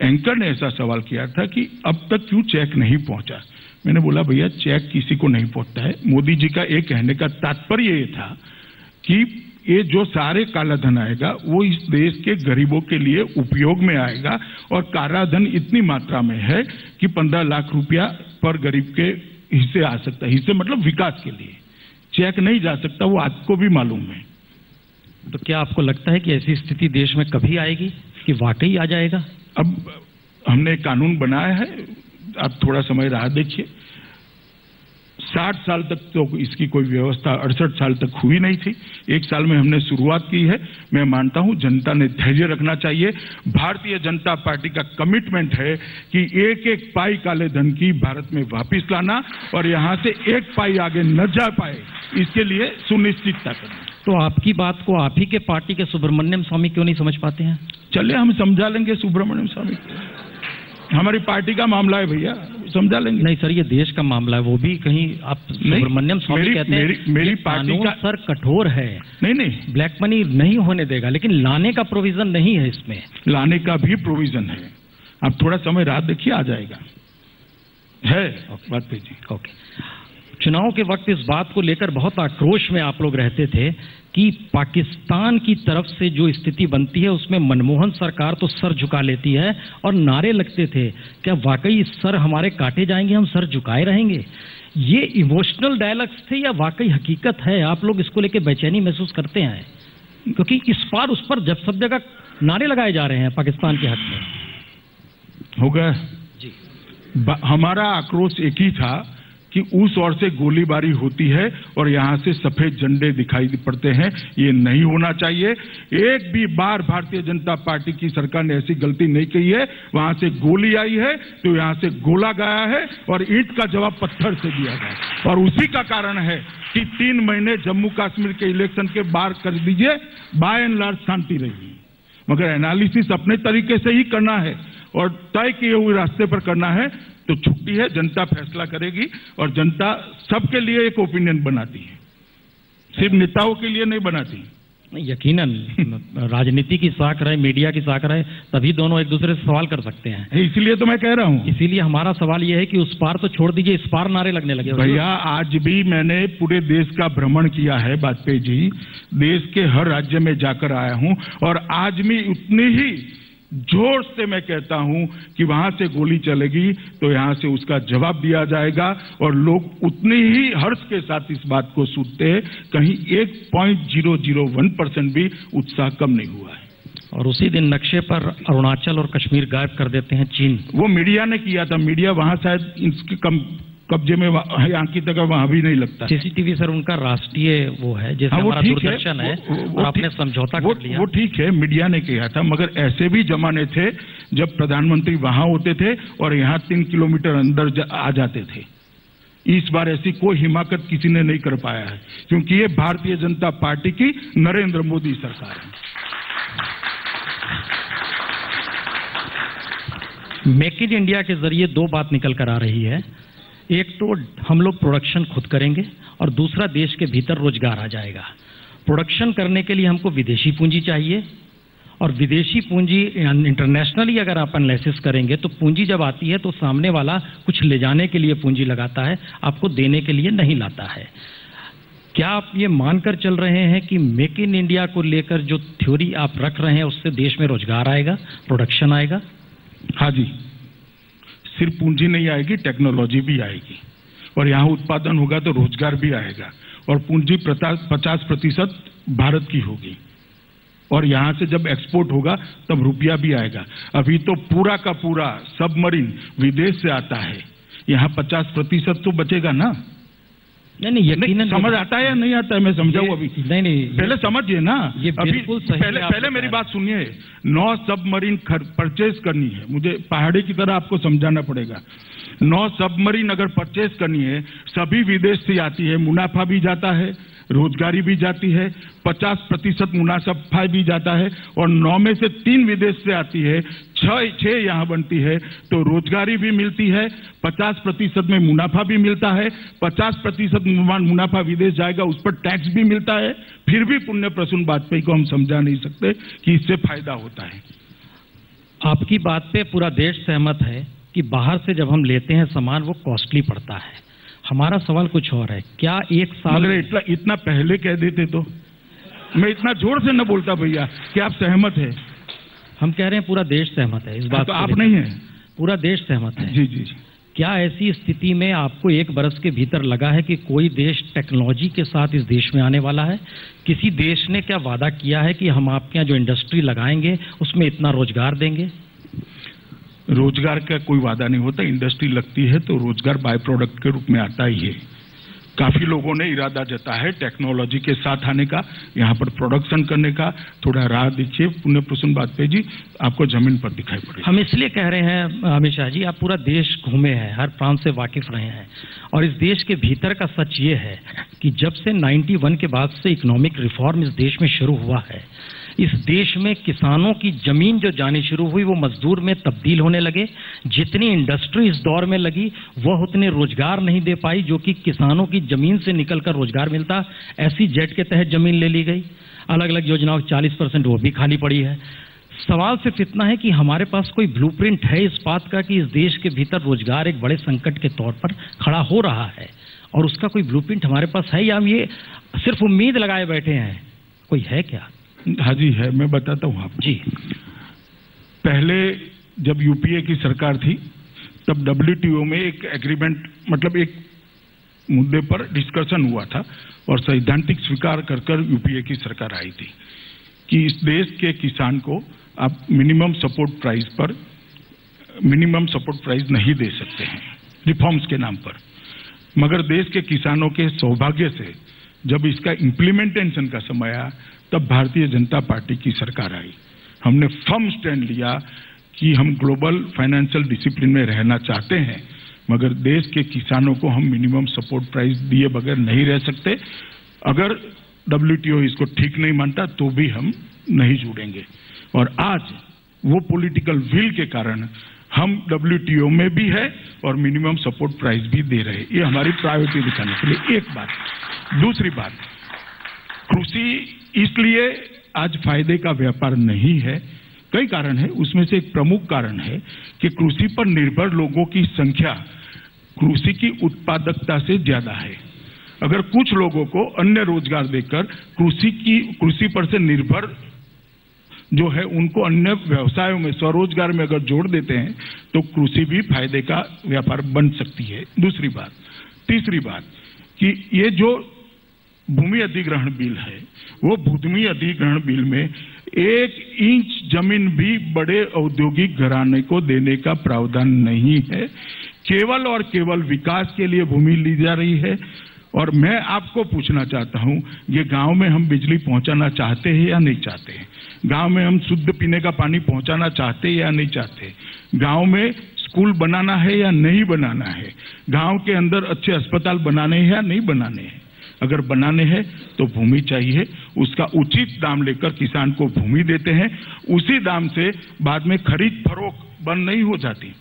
एंकर ने ऐसा सवाल किया था कि अब तक क्यों चेक नहीं पहुंचा। मैंने बोला भैया चेक किसी को नहीं पहुंचता है। मोदी जी का एक कहने का तात्पर्य ये था कि ये जो सारे काला धन आएगा वो इस देश के गरीबों के लिए उपयोग में आएगा और काला धन इतनी मात्रा में है कि 15 लाख रुपया पर गरीब के हिस्से आ सकता है। हिस्से मतलब विकास के लिए, चेक नहीं जा सकता, वो आपको भी मालूम है। तो क्या आपको लगता है कि ऐसी स्थिति देश में कभी आएगी कि वाकई आ जाएगा? अब हमने कानून बनाया है, आप थोड़ा समय राह देखिए। 60 साल तक तो इसकी कोई व्यवस्था 68 साल तक हुई नहीं थी। 1 साल में हमने शुरुआत की है। मैं मानता हूं जनता ने धैर्य रखना चाहिए। भारतीय जनता पार्टी का कमिटमेंट है कि एक एक पाई काले धन की भारत में वापस लाना और यहां से एक पाई आगे न जा पाए, इसके लिए सुनिश्चितता करना। तो आपकी बात को आप ही के पार्टी के सुब्रमण्यम स्वामी क्यों नहीं समझ पाते हैं? चलिए हम समझा लेंगे सुब्रमण्यम स्वामी, हमारी पार्टी का मामला है भैया, समझा लेंगे। नहीं सर, ये देश का मामला है। वो भी कहीं आप सुब्रमण्यम स्वामी कहते हैं मेरी पार्टी का सर कठोर है। नहीं, ब्लैक मनी नहीं होने देगा, लेकिन लाने का प्रोविजन नहीं है इसमें। लाने का भी प्रोविजन है। आप थोड़ा समय रात देखिए, आ जाएगा है बात पे जी। ओके। चुनाव के वक्त इस बात को लेकर बहुत आक्रोश में आप लोग रहते थे कि पाकिस्तान की तरफ से जो स्थिति बनती है उसमें मनमोहन सरकार तो सर झुका लेती है और नारे लगते थे, क्या वाकई सर हमारे काटे जाएंगे, हम सर झुकाए रहेंगे? ये इमोशनल डायलॉग्स थे या वाकई हकीकत है? आप लोग इसको लेकर बेचैनी महसूस करते हैं? क्योंकि इस पार उस पर जब सब जगह नारे लगाए जा रहे हैं पाकिस्तान के हक में। हो गया जी। हमारा आक्रोश एक ही था कि उस ओर से गोलीबारी होती है और यहां से सफेद झंडे दिखाई पड़ते हैं। ये नहीं होना चाहिए। एक भी बार भारतीय जनता पार्टी की सरकार ने ऐसी गलती नहीं की है। वहां से गोली आई है तो यहां से गोला गया है और ईंट का जवाब पत्थर से दिया गया, और उसी का कारण है कि 3 महीने जम्मू कश्मीर के इलेक्शन के बाहर कर दीजिए, बाय एंड लार्ज शांति रही। मगर एनालिसिस अपने तरीके से ही करना है और तय किए हुए रास्ते पर करना है तो छुट्टी है, जनता फैसला करेगी और जनता सबके लिए एक ओपिनियन बनाती है, सिर्फ नेताओं के लिए नहीं बनाती। यकीनन राजनीति की साख रहे, मीडिया की साख रहे, तभी दोनों एक दूसरे से सवाल कर सकते हैं। इसीलिए तो मैं कह रहा हूं, इसीलिए हमारा सवाल यह है कि उस पार तो छोड़ दीजिए, इस पार नारे लगने लगे। भैया आज भी मैंने पूरे देश का भ्रमण किया है वाजपेयी जी, देश के हर राज्य में जाकर आया हूं और आज भी उतनी ही जोर से मैं कहता हूं कि वहां से गोली चलेगी तो यहां से उसका जवाब दिया जाएगा और लोग उतनी ही हर्ष के साथ इस बात को सुनते हैं। कहीं 1.001% भी उत्साह कम नहीं हुआ है। और उसी दिन नक्शे पर अरुणाचल और कश्मीर गायब कर देते हैं चीन। वो मीडिया ने किया था, मीडिया वहां शायद इसके कब्जे में अंकित अगर वहां भी नहीं लगता। सीसीटीवी सर उनका राष्ट्रीय वो है, जैसे हमारा दूरदर्शन है, और आपने समझौता कर लिया। वो ठीक है, मीडिया ने किया था, मगर ऐसे भी जमाने थे जब प्रधानमंत्री वहां होते थे और यहाँ 3 किलोमीटर अंदर आ जाते थे। इस बार ऐसी कोई हिमाकत किसी ने नहीं कर पाया है, क्योंकि ये भारतीय जनता पार्टी की नरेंद्र मोदी सरकार है। मेक इन इंडिया के जरिए 2 बात निकल कर आ रही है। एक तो हम लोग प्रोडक्शन खुद करेंगे और दूसरा देश के भीतर रोजगार आ जाएगा। प्रोडक्शन करने के लिए हमको विदेशी पूंजी चाहिए और विदेशी पूंजी इंटरनेशनली अगर आप एनालिसिस करेंगे तो पूंजी जब आती है तो सामने वाला कुछ ले जाने के लिए पूंजी लगाता है, आपको देने के लिए नहीं लाता है। क्या आप ये मानकर चल रहे हैं कि मेक इन इंडिया को लेकर जो थ्योरी आप रख रहे हैं उससे देश में रोजगार आएगा, प्रोडक्शन आएगा? हाँ जी, सिर्फ पूंजी नहीं आएगी, टेक्नोलॉजी भी आएगी और यहाँ उत्पादन होगा तो रोजगार भी आएगा और पूंजी 50% भारत की होगी और यहाँ से जब एक्सपोर्ट होगा तब रुपया भी आएगा। अभी तो पूरा का पूरा सबमरीन विदेश से आता है, यहाँ 50% तो बचेगा ना। नहीं, यकीनन समझ आता है या नहीं आता है, मैं समझाऊं अभी। नहीं, पहले समझिए ना। ये बिल्कुल सही है। पहले मेरी बात सुनिए। 9 सबमरीन परचेज करनी है, मुझे पहाड़ी की तरह आपको समझाना पड़ेगा। 9 सबमरीन अगर परचेज करनी है, सभी विदेश से आती है, मुनाफा भी जाता है, रोजगारी भी जाती है, 50% मुनाफा भी जाता है और 9 में से 3 विदेश से आती है, 6 यहाँ बनती है तो रोजगारी भी मिलती है, 50% में मुनाफा भी मिलता है, 50% मुनाफा विदेश जाएगा, उस पर टैक्स भी मिलता है। फिर भी पुण्य प्रसून वाजपेयी को हम समझा नहीं सकते कि इससे फायदा होता है। आपकी बात पे पूरा देश सहमत है कि बाहर से जब हम लेते हैं सामान वो कॉस्टली पड़ता है। हमारा सवाल कुछ और है, क्या 1 साल इतना पहले कह देते तो मैं इतना जोर से न बोलता भैया कि आप सहमत है। हम कह रहे हैं पूरा देश सहमत है इस बात तो आप नहीं है, पूरा देश सहमत है। जी जी। क्या ऐसी स्थिति में आपको 1 बरस के भीतर लगा है कि कोई देश टेक्नोलॉजी के साथ इस देश में आने वाला है? किसी देश ने क्या वादा किया है कि हम आपके यहाँ जो इंडस्ट्री लगाएंगे उसमें इतना रोजगार देंगे? रोजगार का कोई वादा नहीं होता। इंडस्ट्री लगती है तो रोजगार बाय प्रोडक्ट के रूप में आता ही है। काफी लोगों ने इरादा जताया है टेक्नोलॉजी के साथ आने का, यहाँ पर प्रोडक्शन करने का। थोड़ा राह दीजिए पुण्य प्रसून वाजपेयी जी, आपको जमीन पर दिखाई पड़ेगा। हम इसलिए कह रहे हैं अमित शाह जी, आप पूरा देश घूमे हैं, हर प्रांत से वाकिफ रहे हैं और इस देश के भीतर का सच ये है कि जब से 91 के बाद से इकोनॉमिक रिफॉर्म इस देश में शुरू हुआ है, इस देश में किसानों की जमीन जो जानी शुरू हुई वो मजदूर में तब्दील होने लगे। जितनी इंडस्ट्री इस दौर में लगी वह उतने रोजगार नहीं दे पाई जो कि किसानों की जमीन से निकलकर रोजगार मिलता। ऐसी जेट के तहत जमीन ले ली गई, अलग अलग योजनाओं 40% वो भी खाली पड़ी है। सवाल सिर्फ इतना है कि हमारे पास कोई ब्लूप्रिंट है इस बात का कि इस देश के भीतर रोजगार एक बड़े संकट के तौर पर खड़ा हो रहा है और उसका कोई ब्लूप्रिंट हमारे पास है या हम ये सिर्फ उम्मीद लगाए बैठे हैं? कोई है क्या? हाँ जी है, मैं बताता हूँ आपको। जी, पहले जब यूपीए की सरकार थी तब WTO में एक एग्रीमेंट, मतलब एक मुद्दे पर डिस्कशन हुआ था और सैद्धांतिक स्वीकार कर यूपीए की सरकार आई थी कि इस देश के किसान को आप मिनिमम सपोर्ट प्राइस नहीं दे सकते हैं रिफॉर्म्स के नाम पर। मगर देश के किसानों के सौभाग्य से जब इसका इम्प्लीमेंटेशन का समय आया तब भारतीय जनता पार्टी की सरकार आई। हमने फर्म स्टैंड लिया कि हम ग्लोबल फाइनेंशियल डिसिप्लिन में रहना चाहते हैं, मगर देश के किसानों को हम मिनिमम सपोर्ट प्राइस दिए बगैर नहीं रह सकते। अगर WTO इसको ठीक नहीं मानता तो भी हम नहीं जुड़ेंगे। और आज वो पॉलिटिकल विल के कारण हम WTO में भी है और मिनिमम सपोर्ट प्राइस भी दे रहे हैं। ये हमारी प्रायोरिटी दिखाने के लिए एक बात। दूसरी बात, कृषि इसलिए आज फायदे का व्यापार नहीं है, कई कारण है, उसमें से एक प्रमुख कारण है कि कृषि पर निर्भर लोगों की संख्या कृषि की उत्पादकता से ज्यादा है। अगर कुछ लोगों को अन्य रोजगार देकर कृषि पर से निर्भर जो है उनको अन्य व्यवसायों में स्वरोजगार में अगर जोड़ देते हैं तो कृषि भी फायदे का व्यापार बन सकती है। दूसरी बात, तीसरी बात कि ये जो भूमि अधिग्रहण बिल है, वो भूमि अधिग्रहण बिल में 1 इंच जमीन भी बड़े औद्योगिक घराने को देने का प्रावधान नहीं है। केवल और केवल विकास के लिए भूमि ली जा रही है। और मैं आपको पूछना चाहता हूं, ये गांव में हम बिजली पहुंचाना चाहते हैं या नहीं चाहते हैं? गांव में हम शुद्ध पीने का पानी पहुंचाना चाहते हैं या नहीं चाहते? गांव में स्कूल बनाना है या नहीं बनाना है? गांव के अंदर अच्छे अस्पताल बनाने हैं या नहीं बनाने हैं? अगर बनाने हैं तो भूमि चाहिए, उसका उचित दाम लेकर किसान को भूमि देते हैं। उसी दाम से बाद में खरीद फरोख्त बंद नहीं हो जाती।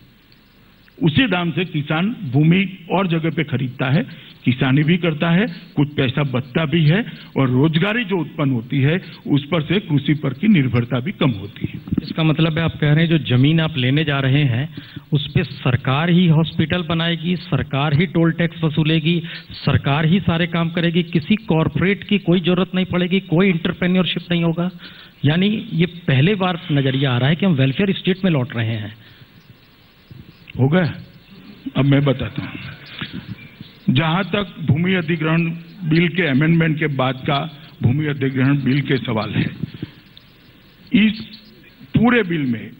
उसी दाम से किसान भूमि और जगह पे खरीदता है, किसानी भी करता है, कुछ पैसा बचता भी है और रोजगारी जो उत्पन्न होती है उस पर से कृषि पर की निर्भरता भी कम होती है। इसका मतलब है आप कह रहे हैं जो जमीन आप लेने जा रहे हैं उस पे सरकार ही हॉस्पिटल बनाएगी, सरकार ही टोल टैक्स वसूलेगी, सरकार ही सारे काम करेगी, किसी कॉरपोरेट की कोई जरूरत नहीं पड़ेगी, कोई इंटरप्रेन्योरशिप नहीं होगा। यानी ये पहले बार नजरिया आ रहा है कि हम वेलफेयर स्टेट में लौट रहे हैं। हो गया? अब मैं बताता हूं। जहां तक भूमि अधिग्रहण बिल के अमेंडमेंट के बाद का भूमि अधिग्रहण बिल के सवाल है, इस पूरे बिल में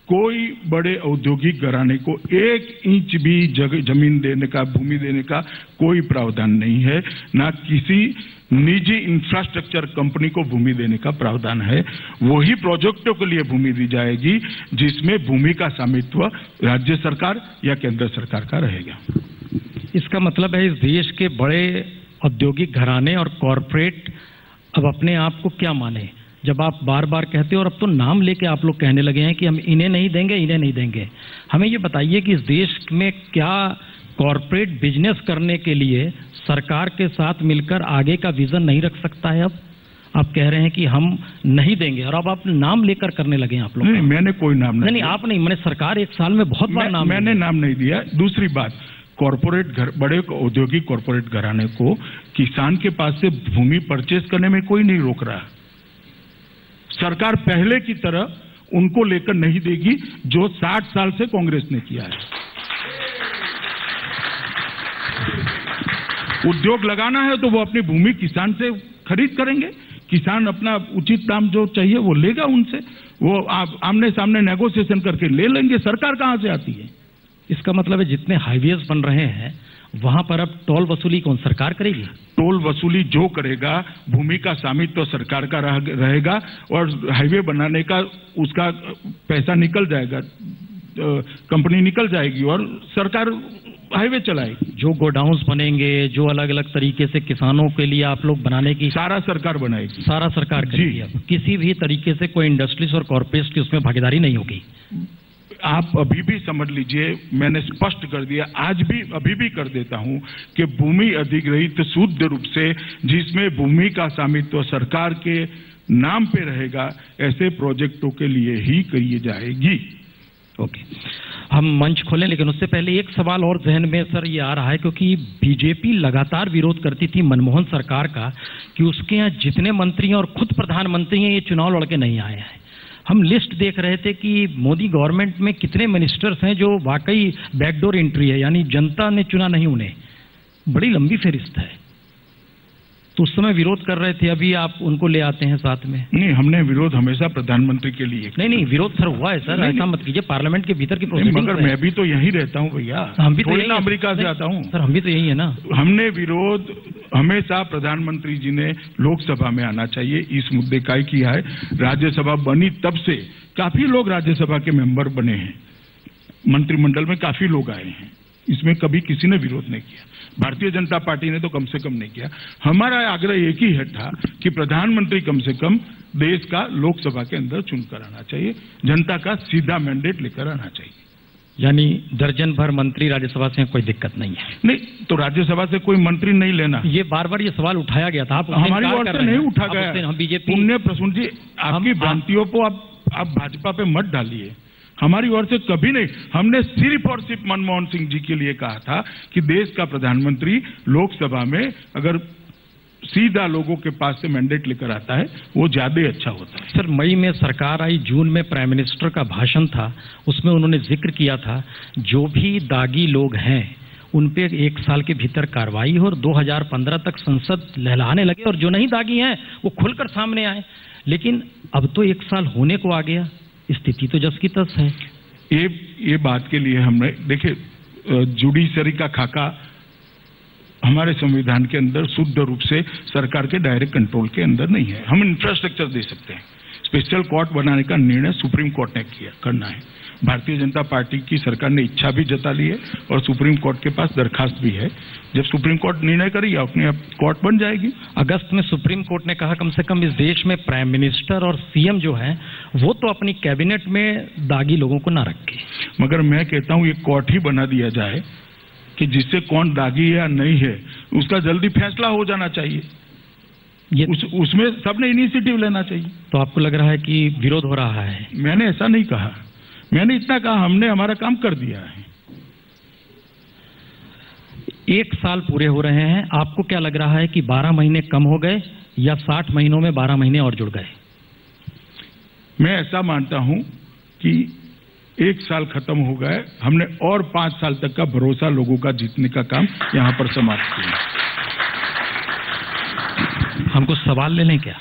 कोई बड़े औद्योगिक घराने को 1 इंच भी जमीन देने का, भूमि देने का कोई प्रावधान नहीं है। ना किसी निजी इंफ्रास्ट्रक्चर कंपनी को भूमि देने का प्रावधान है। वही प्रोजेक्टों के लिए भूमि दी जाएगी जिसमें भूमि का स्वामित्व राज्य सरकार या केंद्र सरकार का रहेगा। इसका मतलब है इस देश के बड़े औद्योगिक घराने और कॉरपोरेट अब अपने आप को क्या माने, जब आप बार बार कहते हो और अब तो नाम लेके आप लोग कहने लगे हैं कि हम इन्हें नहीं देंगे, इन्हें नहीं देंगे। हमें ये बताइए कि इस देश में क्या कॉरपोरेट बिजनेस करने के लिए सरकार के साथ मिलकर आगे का विजन नहीं रख सकता है? अब आप कह रहे हैं कि हम नहीं देंगे और अब आप नाम लेकर करने लगे हैं आप लोग। नहीं, मैंने कोई नाम नहीं, आप नहीं, मैंने सरकार 1 साल में बहुत बार नाम, मैंने नाम नहीं दिया। दूसरी बात, कॉरपोरेट बड़े औद्योगिक कॉरपोरेट घराने को किसान के पास से भूमि परचेज करने में कोई नहीं रोक रहा। सरकार पहले की तरह उनको लेकर नहीं देगी जो 60 साल से कांग्रेस ने किया है। उद्योग लगाना है तो वो अपनी भूमि किसान से खरीद करेंगे, किसान अपना उचित दाम जो चाहिए वो लेगा उनसे, वो आमने सामने नेगोशिएशन करके ले लेंगे। सरकार कहां से आती है? इसका मतलब है जितने हाईवेज बन रहे हैं वहां पर अब टोल वसूली कौन सरकार करेगी? टोल वसूली जो करेगा, भूमि का स्वामित्व तो सरकार का रहेगा और हाईवे बनाने का उसका पैसा निकल जाएगा, कंपनी निकल जाएगी और सरकार हाईवे चलाएगी। जो गोडाउन्स बनेंगे, जो अलग अलग तरीके से किसानों के लिए आप लोग बनाने की, सारा सरकार बनाएगी, सारा सरकार करेगी। अब किसी भी तरीके से कोई इंडस्ट्रीज और कॉर्पोरेट्स की उसमें भागीदारी नहीं होगी। आप अभी भी समझ लीजिए, मैंने स्पष्ट कर दिया, आज भी अभी भी कर देता हूं कि भूमि अधिग्रहित शुद्ध रूप से जिसमें भूमि का स्वामित्व सरकार के नाम पे रहेगा, ऐसे प्रोजेक्टों के लिए ही करी जाएगी। ओके, हम मंच खोलें, लेकिन उससे पहले एक सवाल और जहन में सर ये आ रहा है, क्योंकि बीजेपी लगातार विरोध करती थी मनमोहन सरकार का कि उसके यहाँ जितने मंत्री हैं और खुद प्रधानमंत्री हैं ये चुनाव लड़के नहीं आए हैं। हम लिस्ट देख रहे थे कि मोदी गवर्नमेंट में कितने मिनिस्टर्स हैं जो वाकई बैकडोर एंट्री है, यानी जनता ने चुना नहीं उन्हें। बड़ी लंबी फहरिस्त है। तो उस समय विरोध कर रहे थे, अभी आप उनको ले आते हैं साथ में। नहीं, हमने विरोध हमेशा प्रधानमंत्री के लिए। नहीं, विरोध सर हुआ है सर, ऐसा मत कीजिए, पार्लियामेंट के भीतर की प्रोसीडिंग। मगर मैं भी तो यहीं रहता हूँ भैया, हम भी तो यही अमेरिका से आता हूँ सर, हम भी तो यही है ना। हमने विरोध हमेशा प्रधानमंत्री जी ने लोकसभा में आना चाहिए इस मुद्दे का ही किया है। राज्यसभा बनी तब से काफी लोग राज्यसभा के मेंबर बने हैं, मंत्रिमंडल में काफी लोग आए हैं, इसमें कभी किसी ने विरोध नहीं किया। भारतीय जनता पार्टी ने तो कम से कम नहीं किया। हमारा आग्रह एक ही है था कि प्रधानमंत्री कम से कम देश का लोकसभा के अंदर चुनकर आना चाहिए, जनता का सीधा मैंडेट लेकर आना चाहिए। यानी दर्जन भर मंत्री राज्यसभा से कोई दिक्कत नहीं है। नहीं तो राज्यसभा से कोई मंत्री नहीं लेना। ये बार बार ये सवाल उठाया गया था, आप हमारी ओर से नहीं उठा गया। हम बीजेपी पुण्य प्रसून जी, आपकी भ्रांतियों को आप भाजपा पे मत डालिए। हमारी ओर से कभी नहीं, हमने सिर्फ और सिर्फ मनमोहन सिंह जी के लिए कहा था कि देश का प्रधानमंत्री लोकसभा में अगर सीधा लोगों के पास से मैंडेट लेकर आता है वो ज्यादा अच्छा होता है। सर, मई में सरकार आई, जून में प्राइम मिनिस्टर का भाषण था, उसमें उन्होंने जिक्र किया था जो भी दागी लोग हैं उन पे 1 साल के भीतर कार्रवाई हो और 2015 तक संसद लहलाने लगे और जो नहीं दागी हैं वो खुलकर सामने आए। लेकिन अब तो 1 साल होने को आ गया, स्थिति तो जस की तस है। ये बात के लिए हमने देखिए, जुडिशरी का खाका हमारे संविधान के अंदर शुद्ध रूप से सरकार के डायरेक्ट कंट्रोल के अंदर नहीं है। हम इंफ्रास्ट्रक्चर दे सकते हैं, स्पेशल कोर्ट बनाने का निर्णय सुप्रीम कोर्ट ने करना है। भारतीय जनता पार्टी की सरकार ने इच्छा भी जता ली है और सुप्रीम कोर्ट के पास दरखास्त भी है। जब सुप्रीम कोर्ट निर्णय करेगी अपने आप कोर्ट बन जाएगी। अगस्त में सुप्रीम कोर्ट ने कहा कम से कम इस देश में प्राइम मिनिस्टर और सीएम जो है वो तो अपनी कैबिनेट में दागी लोगों को ना रखे। मगर मैं कहता हूं ये कोर्ट ही बना दिया जाए कि जिससे कौन दागी है या नहीं है उसका जल्दी फैसला हो जाना चाहिए। उसमें सबने इनिशिएटिव लेना चाहिए। तो आपको लग रहा है कि विरोध हो रहा है? मैंने ऐसा नहीं कहा, मैंने इतना कहा हमने हमारा काम कर दिया है। 1 साल पूरे हो रहे हैं, आपको क्या लग रहा है कि 12 महीने कम हो गए या 60 महीनों में 12 महीने और जुड़ गए? मैं ऐसा मानता हूं कि 1 साल खत्म हो गए, हमने और 5 साल तक का भरोसा लोगों का जीतने का काम यहां पर समाप्त किया। हमको सवाल ले लें क्या?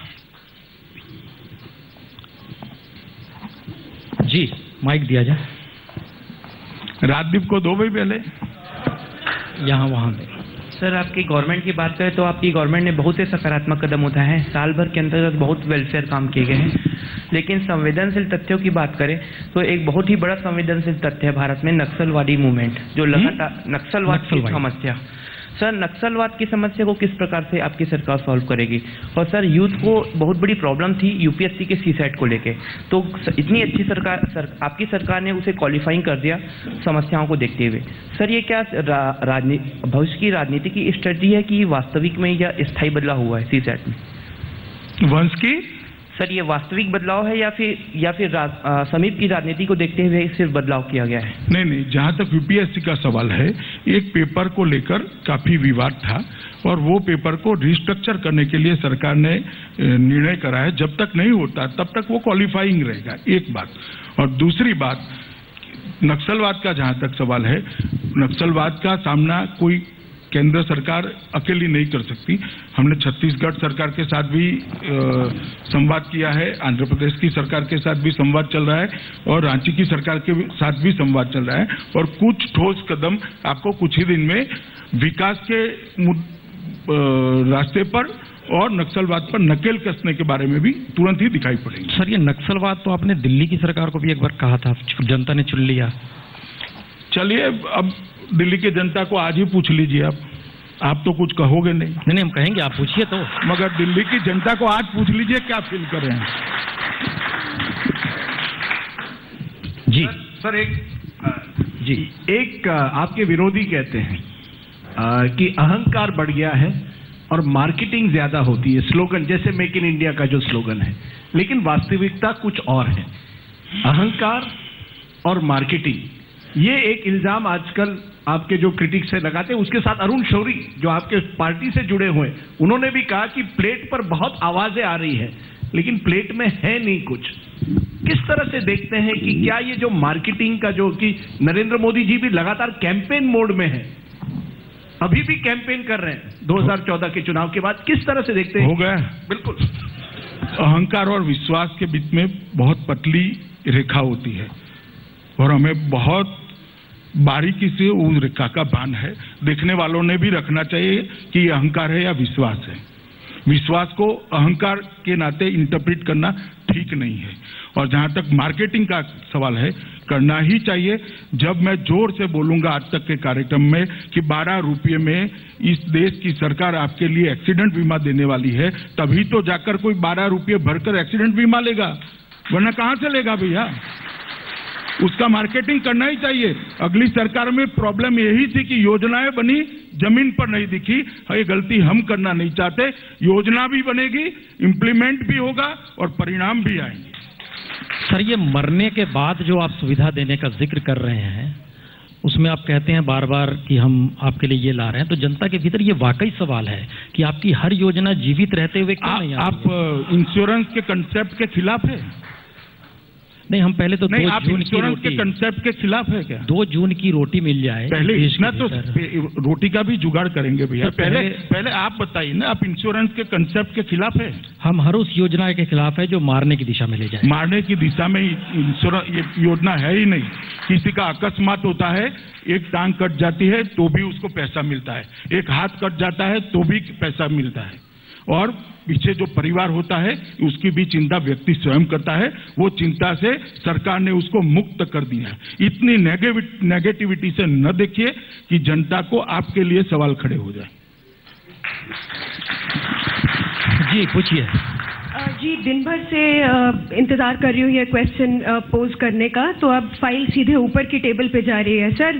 जी, माइक दिया जाए। राजदीप को दो भाई पहले, यहाँ वहाँ में। सर, आपकी गवर्नमेंट की बात करें तो आपकी गवर्नमेंट ने बहुत ही सकारात्मक कदम उठाए हैं। साल भर के अंतर्गत बहुत वेलफेयर काम किए गए हैं। लेकिन संवेदनशील तथ्यों की बात करें तो एक बहुत ही बड़ा संवेदनशील तथ्य है भारत में नक्सलवादी मूवमेंट, जो लगातार नक्सलवाद की समस्या। सर, नक्सलवाद की समस्या को किस प्रकार से आपकी सरकार सॉल्व करेगी? और सर, यूथ को बहुत बड़ी प्रॉब्लम थी यूपीएससी के सीसेट को लेके, तो इतनी अच्छी आपकी सरकार ने उसे क्वालिफाइंग कर दिया समस्याओं को देखते हुए। सर, ये क्या भविष्य की राजनीति की स्ट्रेटजी है कि वास्तविक में या स्थायी बदलाव हुआ है सीसेट में? वंश की सर, ये वास्तविक बदलाव है या फिर समीप की राजनीति को देखते हुए सिर्फ बदलाव किया गया है? नहीं, जहां तक यूपीएससी का सवाल है, एक पेपर को लेकर काफी विवाद था और वो पेपर को रिस्ट्रक्चर करने के लिए सरकार ने निर्णय करा है। जब तक नहीं होता तब तक वो क्वालिफाइंग रहेगा, एक बात। और दूसरी बात, नक्सलवाद का जहां तक सवाल है, नक्सलवाद का सामना कोई केंद्र सरकार अकेली नहीं कर सकती। हमने छत्तीसगढ़ सरकार के साथ भी संवाद किया है, आंध्र प्रदेश की सरकार के साथ भी संवाद चल रहा है और रांची की सरकार के साथ भी संवाद चल रहा है। और कुछ ठोस कदम आपको कुछ ही दिन में विकास के रास्ते पर और नक्सलवाद पर नकेल कसने के बारे में भी तुरंत ही दिखाई पड़ेंगे। सर, ये नक्सलवाद तो आपने दिल्ली की सरकार को भी एक बार कहा था, जनता ने चुन लिया। चलिए, अब दिल्ली की जनता को आज ही पूछ लीजिए। आप तो कुछ कहोगे नहीं। नहीं, हम कहेंगे, आप पूछिए तो। मगर दिल्ली की जनता को आज पूछ लीजिए क्या फील कर रहे हैं। जी सर, एक आपके विरोधी कहते हैं कि अहंकार बढ़ गया है और मार्केटिंग ज्यादा होती है, स्लोगन जैसे मेक इन इंडिया का जो स्लोगन है, लेकिन वास्तविकता कुछ और है। अहंकार और मार्केटिंग, ये एक इल्जाम आजकल आपके जो क्रिटिक्स है लगाते हैं। उसके साथ अरुण शौरी जो आपके पार्टी से जुड़े हुए, उन्होंने भी कहा कि प्लेट पर बहुत आवाजें आ रही है लेकिन प्लेट में है नहीं कुछ। किस तरह से देखते हैं कि क्या ये जो मार्केटिंग का, जो कि नरेंद्र मोदी जी भी लगातार कैंपेन मोड में है, अभी भी कैंपेन कर रहे हैं 2014 के चुनाव के बाद, किस तरह से देखते हैं? हो गया। बिल्कुल। अहंकार और विश्वास के बीच में बहुत पतली रेखा होती है और हमें बहुत बारीकी से उस रेखा का भान है। देखने वालों ने भी रखना चाहिए कि ये अहंकार है या विश्वास है। विश्वास को अहंकार के नाते इंटरप्रेट करना ठीक नहीं है। और जहां तक मार्केटिंग का सवाल है, करना ही चाहिए। जब मैं जोर से बोलूंगा आज तक के कार्यक्रम में कि 12 रुपये में इस देश की सरकार आपके लिए एक्सीडेंट बीमा देने वाली है, तभी तो जाकर कोई 12 रुपये भरकर एक्सीडेंट बीमा लेगा, वरना कहां से लेगा भैया? उसका मार्केटिंग करना ही चाहिए। अगली सरकार में प्रॉब्लम यही थी कि योजनाएं बनी, जमीन पर नहीं दिखी। ये गलती हम करना नहीं चाहते। योजना भी बनेगी, इंप्लीमेंट भी होगा और परिणाम भी आएंगे। सर, ये मरने के बाद जो आप सुविधा देने का जिक्र कर रहे हैं, उसमें आप कहते हैं बार बार कि हम आपके लिए ये ला रहे हैं, तो जनता के भीतर ये वाकई सवाल है कि आपकी हर योजना जीवित रहते हुए क्यों नहीं आ रही है? आप इंश्योरेंस के कंसेप्ट के खिलाफ है? नहीं, हम पहले तो नहीं, 2 आप जून की इंश्योरेंस के रोटी, कंसेप्ट के खिलाफ है क्या? 2 जून की रोटी मिल जाए पहले देश इतना के तो भीतर। रोटी का भी जुगाड़ करेंगे भैया। तो पहले आप बताइए ना, आप इंश्योरेंस के कंसेप्ट के खिलाफ है? हम हर उस योजना के खिलाफ है जो मारने की दिशा में ले जाए। मारने की दिशा में इंश्योरेंस ये योजना है ही नहीं। किसी का अकस्मात होता है, एक टांग कट जाती है तो भी उसको पैसा मिलता है, एक हाथ कट जाता है तो भी पैसा मिलता है, और पीछे जो परिवार होता है उसकी भी चिंता व्यक्ति स्वयं करता है। वो चिंता से सरकार ने उसको मुक्त कर दिया है। इतनी नेगेटिविटी से न देखिए कि जनता को आपके लिए सवाल खड़े हो जाए। जी पूछिए। जी, दिन भर से इंतजार कर रही हूँ ये क्वेश्चन पोज करने का, तो अब फाइल सीधे ऊपर की टेबल पे जा रही है। सर,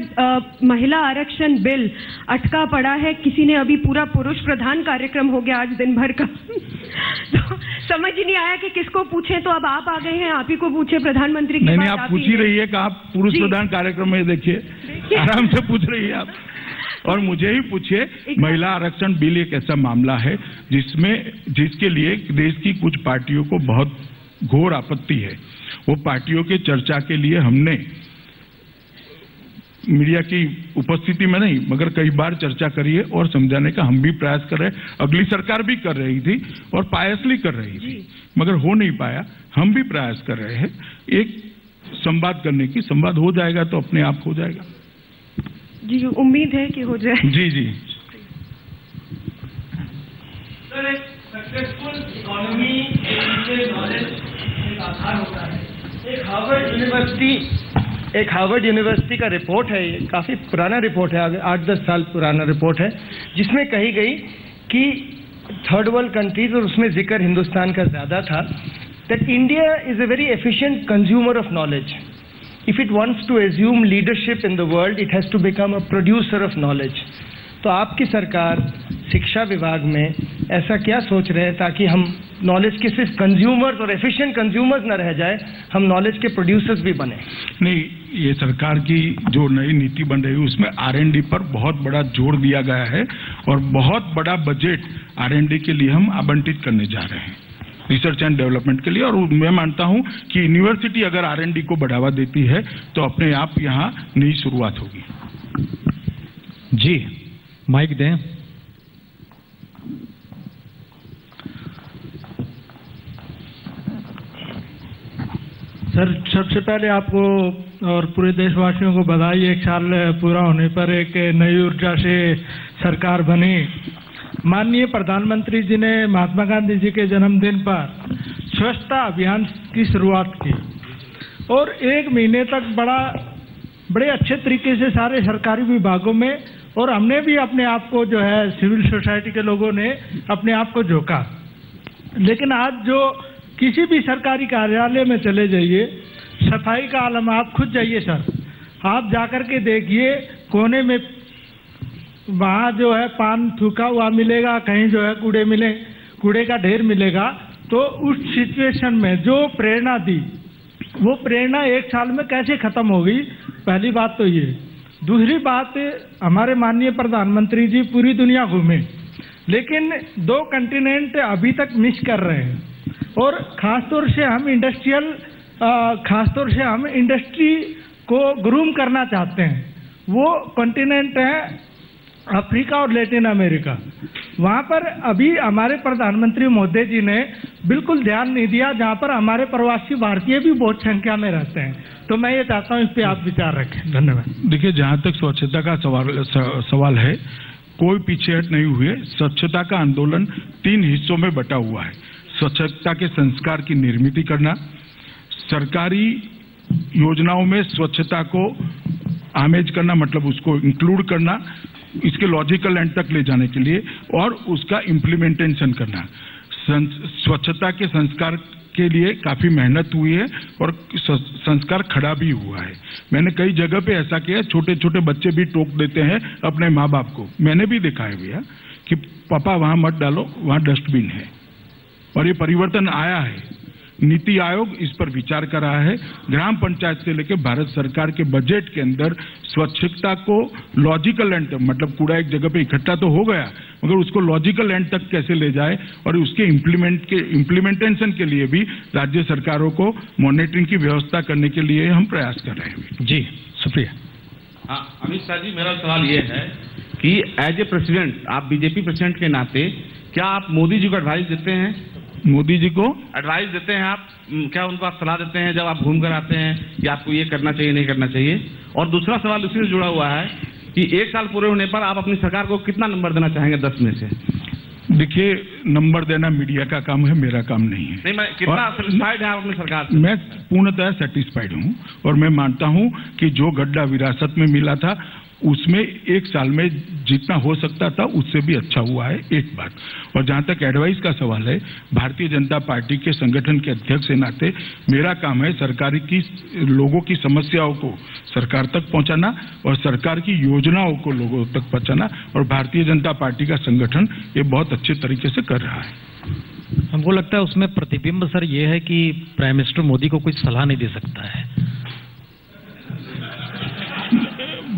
महिला आरक्षण बिल अटका पड़ा है। किसी ने अभी पूरा पुरुष प्रधान कार्यक्रम हो गया आज दिन भर का तो समझ ही नहीं आया कि किसको पूछे। तो अब आप आ गए हैं, आप ही को पूछे प्रधानमंत्री की बात। नहीं, आप पूछ ही रही है कि आप पुरुष प्रधान कार्यक्रम में देखिए, आराम से पूछ रही है आप। और मुझे ही पूछिए, महिला आरक्षण बिल एक ऐसा मामला है जिसके लिए देश की कुछ पार्टियों को बहुत घोर आपत्ति है। वो पार्टियों के चर्चा के लिए हमने मीडिया की उपस्थिति में नहीं मगर कई बार चर्चा करी है और समझाने का हम भी प्रयास कर रहे हैं। अगली सरकार भी कर रही थी और पायसली कर रही थी, मगर हो नहीं पाया। हम भी प्रयास कर रहे हैं एक संवाद करने की। संवाद हो जाएगा तो अपने आप हो जाएगा। जी, उम्मीद है कि हो जाए। जी जी। सर, एक सक्सेसफुल इकोनॉमी के नॉलेज एक आधार होता है। एक हार्वर्ड यूनिवर्सिटी का रिपोर्ट है, ये काफ़ी पुराना रिपोर्ट है, 8-10 साल पुराना रिपोर्ट है, जिसमें कही गई कि थर्ड वर्ल्ड कंट्रीज, और उसमें जिक्र हिंदुस्तान का ज़्यादा था, that India is a very efficient consumer of knowledge. If it wants to assume leadership in the world, it has to become a producer of knowledge. तो आपकी सरकार शिक्षा विभाग में ऐसा क्या सोच रहे हैं ताकि हम नॉलेज के सिर्फ कंज्यूमर्स और एफिशिएंट कंज्यूमर्स न रह जाए, हम नॉलेज के प्रोड्यूसर्स भी बने? नहीं, ये सरकार की जो नई नीति बन रही है उसमें R&D पर बहुत बड़ा जोर दिया गया है और बहुत बड़ा बजट R&D के लिए हम आवंटित करने जा रहे हैं, रिसर्च एंड डेवलपमेंट के लिए। और मैं मानता हूं कि यूनिवर्सिटी अगर R&D को बढ़ावा देती है तो अपने आप यहां नई शुरुआत होगी। जी, माइक दें। सर, सबसे पहले आपको और पूरे देशवासियों को बधाई। 1 साल पूरा होने पर एक नई ऊर्जा से सरकार बनी। माननीय प्रधानमंत्री जी ने महात्मा गांधी जी के जन्मदिन पर स्वच्छता अभियान की शुरुआत की और 1 महीने तक बड़े अच्छे तरीके से सारे सरकारी विभागों में, और हमने भी अपने आप को जो है सिविल सोसाइटी के लोगों ने अपने आप को झोंका। लेकिन आज जो किसी भी सरकारी कार्यालय में चले जाइए, सफाई का आलम, आप खुद जाइए सर, आप जाकर के देखिए, कोने में वहाँ जो है पान थूका हुआ मिलेगा, कहीं जो है कूड़े का ढेर मिलेगा। तो उस सिचुएशन में जो प्रेरणा दी, वो प्रेरणा 1 साल में कैसे खत्म हो गई? पहली बात तो ये। दूसरी बात, हमारे माननीय प्रधानमंत्री जी पूरी दुनिया घूमे, लेकिन 2 कॉन्टिनेंट अभी तक मिस कर रहे हैं। और खासतौर से हम इंडस्ट्री को ग्रूम करना चाहते हैं। वो कॉन्टिनेंट है अफ्रीका और लैटिन अमेरिका, वहाँ पर अभी हमारे प्रधानमंत्री मोदी जी ने बिल्कुल ध्यान नहीं दिया, जहाँ पर हमारे प्रवासी भारतीय भी बहुत संख्या में रहते हैं। तो मैं ये चाहता हूँ इस पर आप विचार रखें। धन्यवाद। देखिए, जहाँ तक स्वच्छता का सवाल है, कोई पीछेहट नहीं हुई है। स्वच्छता का आंदोलन 3 हिस्सों में बटा हुआ है। स्वच्छता के संस्कार की निर्मित करना, सरकारी योजनाओं में स्वच्छता को आमेज करना, मतलब उसको इंक्लूड करना, इसके लॉजिकल एंड तक ले जाने के लिए, और उसका इम्प्लीमेंटेशन करना। स्वच्छता के संस्कार के लिए काफी मेहनत हुई है और संस्कार खड़ा भी हुआ है। मैंने कई जगह पे ऐसा किया, छोटे छोटे बच्चे भी टोक देते हैं अपने माँ बाप को। मैंने भी देखा है भैया कि पापा वहां मत डालो, वहां डस्टबिन है। और ये परिवर्तन आया है। नीति आयोग इस पर विचार कर रहा है। ग्राम पंचायत से लेकर भारत सरकार के बजट के अंदर स्वच्छता को लॉजिकल एंड तक, मतलब कूड़ा एक जगह पे इकट्ठा तो हो गया, मगर उसको लॉजिकल एंड तक कैसे ले जाए, और उसके इम्प्लीमेंटेशन के लिए भी राज्य सरकारों को मॉनिटरिंग की व्यवस्था करने के लिए हम प्रयास कर रहे हैं। जी, शुक्रिया। हाँ, अमित शाह जी, मेरा सवाल ये है कि एज ए प्रेसिडेंट, आप बीजेपी प्रेसिडेंट के नाते क्या आप मोदी जी को एडवाइस देते हैं? मोदी जी को एडवाइस देते हैं आप? क्या उनको आप सलाह देते हैं जब आप घूम कर आते हैं कि आपको ये करना चाहिए, नहीं करना चाहिए? और दूसरा सवाल उसी से जुड़ा हुआ है कि 1 साल पूरे होने पर आप अपनी सरकार को कितना नंबर देना चाहेंगे 10 में से? देखिए, नंबर देना मीडिया का काम है, मेरा काम नहीं है। नहीं, मैं कितना सेटिस्फाइड है आप अपनी सरकार से? मैं पूर्णतः सेटिस्फाइड हूं, और मैं मानता हूं कि जो गड्ढा विरासत में मिला था उसमें 1 साल में जितना हो सकता था उससे भी अच्छा हुआ है, एक बात। और जहां तक एडवाइस का सवाल है, भारतीय जनता पार्टी के संगठन के अध्यक्ष के नाते मेरा काम है सरकार की, लोगों की समस्याओं को सरकार तक पहुंचाना और सरकार की योजनाओं को लोगों तक पहुंचाना, और भारतीय जनता पार्टी का संगठन ये बहुत अच्छे तरीके से कर रहा है। हमको लगता है उसमें प्रतिबिंब सर ये है कि प्राइम मिनिस्टर मोदी को कुछ सलाह नहीं दे सकता है।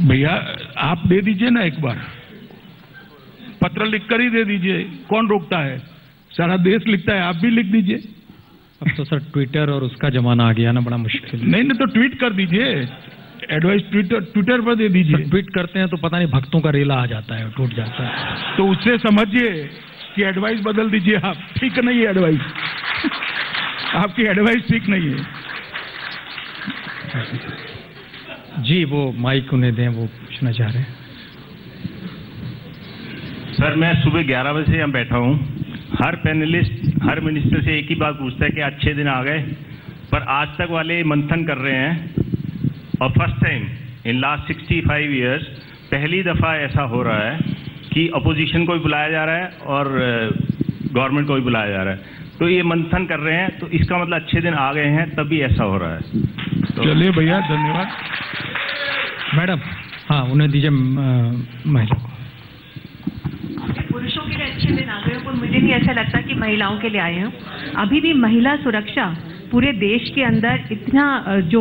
भैया, आप दे दीजिए ना, एक बार पत्र लिखकर ही दे दीजिए, कौन रोकता है? सारा देश लिखता है, आप भी लिख दीजिए। अब तो सर ट्विटर और उसका जमाना आ गया ना, बड़ा मुश्किल। नहीं तो ट्वीट कर दीजिए, एडवाइस ट्विटर पर दे दीजिए। ट्वीट करते हैं तो पता नहीं भक्तों का रेला आ जाता है, टूट जाता है। तो उससे समझिए कि एडवाइस बदल दीजिए आप। ठीक नहीं है एडवाइस, आपकी एडवाइस ठीक नहीं है। जी, वो माइक उन्हें दें, वो पूछना चाह रहे हैं। सर, मैं सुबह 11 बजे से यहाँ बैठा हूँ। हर पैनलिस्ट, हर मिनिस्टर से एक ही बात पूछता है कि अच्छे दिन आ गए, पर आज तक वाले मंथन कर रहे हैं। और first time in last 65 years पहली दफ़ा ऐसा हो रहा है कि अपोजिशन को भी बुलाया जा रहा है और गवर्नमेंट को भी बुलाया जा रहा है। तो ये मंथन कर रहे हैं, तो इसका मतलब अच्छे दिन आ गए हैं, तभी ऐसा हो रहा है। तो चलिए भैया, धन्यवाद। मैडम, हाँ, उन्हें दीजिए महिला को। पुरुषों के लिए अच्छे दिन आ गए हो, पर मुझे नहीं ऐसा लगता कि महिलाओं के लिए आए हैं। अभी भी महिला सुरक्षा पूरे देश के अंदर इतना जो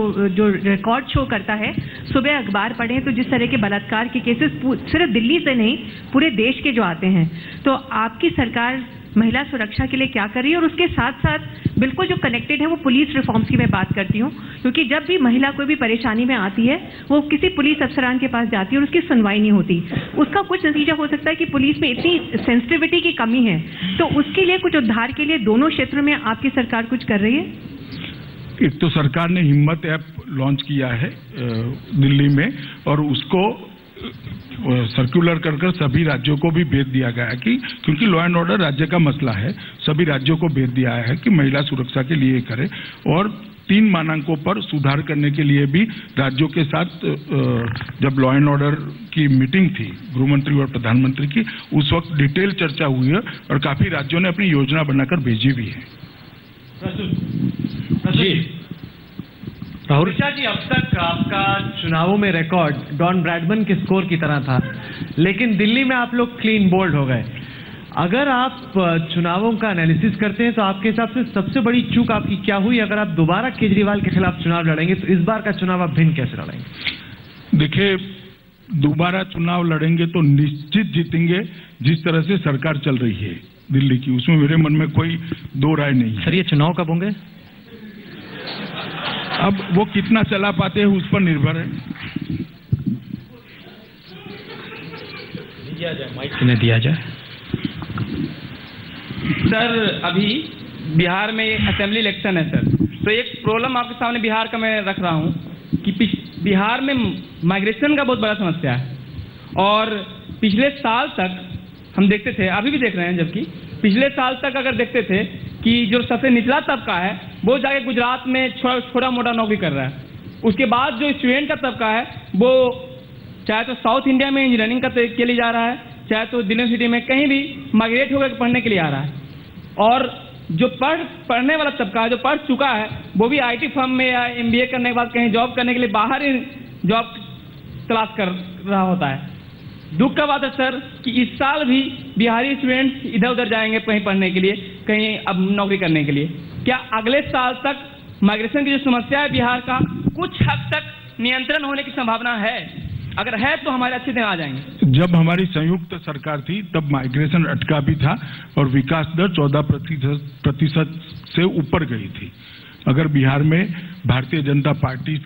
रिकॉर्ड शो करता है। सुबह अखबार पढ़ें तो जिस तरह के बलात्कार के केसेस सिर्फ दिल्ली से नहीं पूरे देश के जो आते हैं, तो आपकी सरकार महिला सुरक्षा के लिए क्या कर रही है? और उसके साथ साथ बिल्कुल जो कनेक्टेड है वो पुलिस रिफॉर्म्स की मैं बात करती हूँ, क्योंकि जब भी महिला कोई भी परेशानी में आती है वो किसी पुलिस अफसरान के पास जाती है और उसकी सुनवाई नहीं होती। उसका कुछ नतीजा हो सकता है कि पुलिस में इतनी सेंसिटिविटी की कमी है। तो उसके लिए कुछ उद्धार के लिए दोनों क्षेत्रों में आपकी सरकार कुछ कर रही है? एक तो सरकार ने हिम्मत ऐप लॉन्च किया है दिल्ली में, और उसको सर्कुलर कर सभी राज्यों को भी भेज दिया गया कि, क्योंकि लॉ एंड ऑर्डर राज्य का मसला है, सभी राज्यों को भेज दिया है कि महिला सुरक्षा के लिए करें। और 3 मानकों पर सुधार करने के लिए भी राज्यों के साथ जब लॉ एंड ऑर्डर की मीटिंग थी गृहमंत्री और प्रधानमंत्री की, उस वक्त डिटेल चर्चा हुई है और काफी राज्यों ने अपनी योजना बनाकर भेजी भी है। जी राहुल जी, अब तक आपका चुनावों में रिकॉर्ड डॉन ब्रैडमन के स्कोर की तरह था, लेकिन दिल्ली में आप लोग क्लीन बोल्ड हो गए। अगर आप चुनावों का एनालिसिस करते हैं तो आपके हिसाब से सबसे बड़ी चूक आपकी क्या हुई? अगर आप दोबारा केजरीवाल के खिलाफ चुनाव लड़ेंगे तो इस बार का चुनाव आप भिन्न कैसे लड़ेंगे? देखिए, दोबारा चुनाव लड़ेंगे तो निश्चित जीतेंगे, जिस तरह से सरकार चल रही है दिल्ली की, उसमें मेरे मन में कोई दो राय नहीं है। सर, ये चुनाव कब होंगे? अब वो कितना चला पाते हैं उस पर निर्भर है। दिया जाए, माइक इन्हें दिया जाए। सर अभी बिहार में असेंबली इलेक्शन है सर, तो एक प्रॉब्लम आपके सामने बिहार का मैं रख रहा हूँ कि बिहार में माइग्रेशन का बहुत बड़ा समस्या है। और पिछले साल तक हम देखते थे, अभी भी देख रहे हैं, जबकि पिछले साल तक अगर देखते थे कि जो सबसे निचला तबका है वो जाके गुजरात में छोटा मोटा नौकरी कर रहा है। उसके बाद जो स्टूडेंट का तबका है वो चाहे तो साउथ इंडिया में इंजीनियरिंग के लिए जा रहा है, चाहे तो दिल्ली यूनिवर्सिटी में कहीं भी माइग्रेट होकर पढ़ने के लिए आ रहा है। और जो पढ़ने वाला तबका है, जो पढ़ चुका है, वो भी आईटी फर्म में या एमबीए करने के बाद कहीं जॉब करने के लिए बाहर ही जॉब तलाश कर रहा होता है। दुख का बात है सर कि इस साल भी बिहारी स्टूडेंट्स इधर उधर जाएंगे कहीं पढ़ने के लिए, कहीं अब नौकरी करने के लिए। क्या अगले साल तक माइग्रेशन की जो समस्या है बिहार का कुछ हद तक नियंत्रण होने की संभावना है? अगर है तो हमारे अच्छे दिन आ जाएंगे। जब हमारी संयुक्त सरकार थी तब माइग्रेशन अटका भी था और विकास दर 14% से ऊपर गई थी। अगर बिहार में भारतीय जनता पार्टी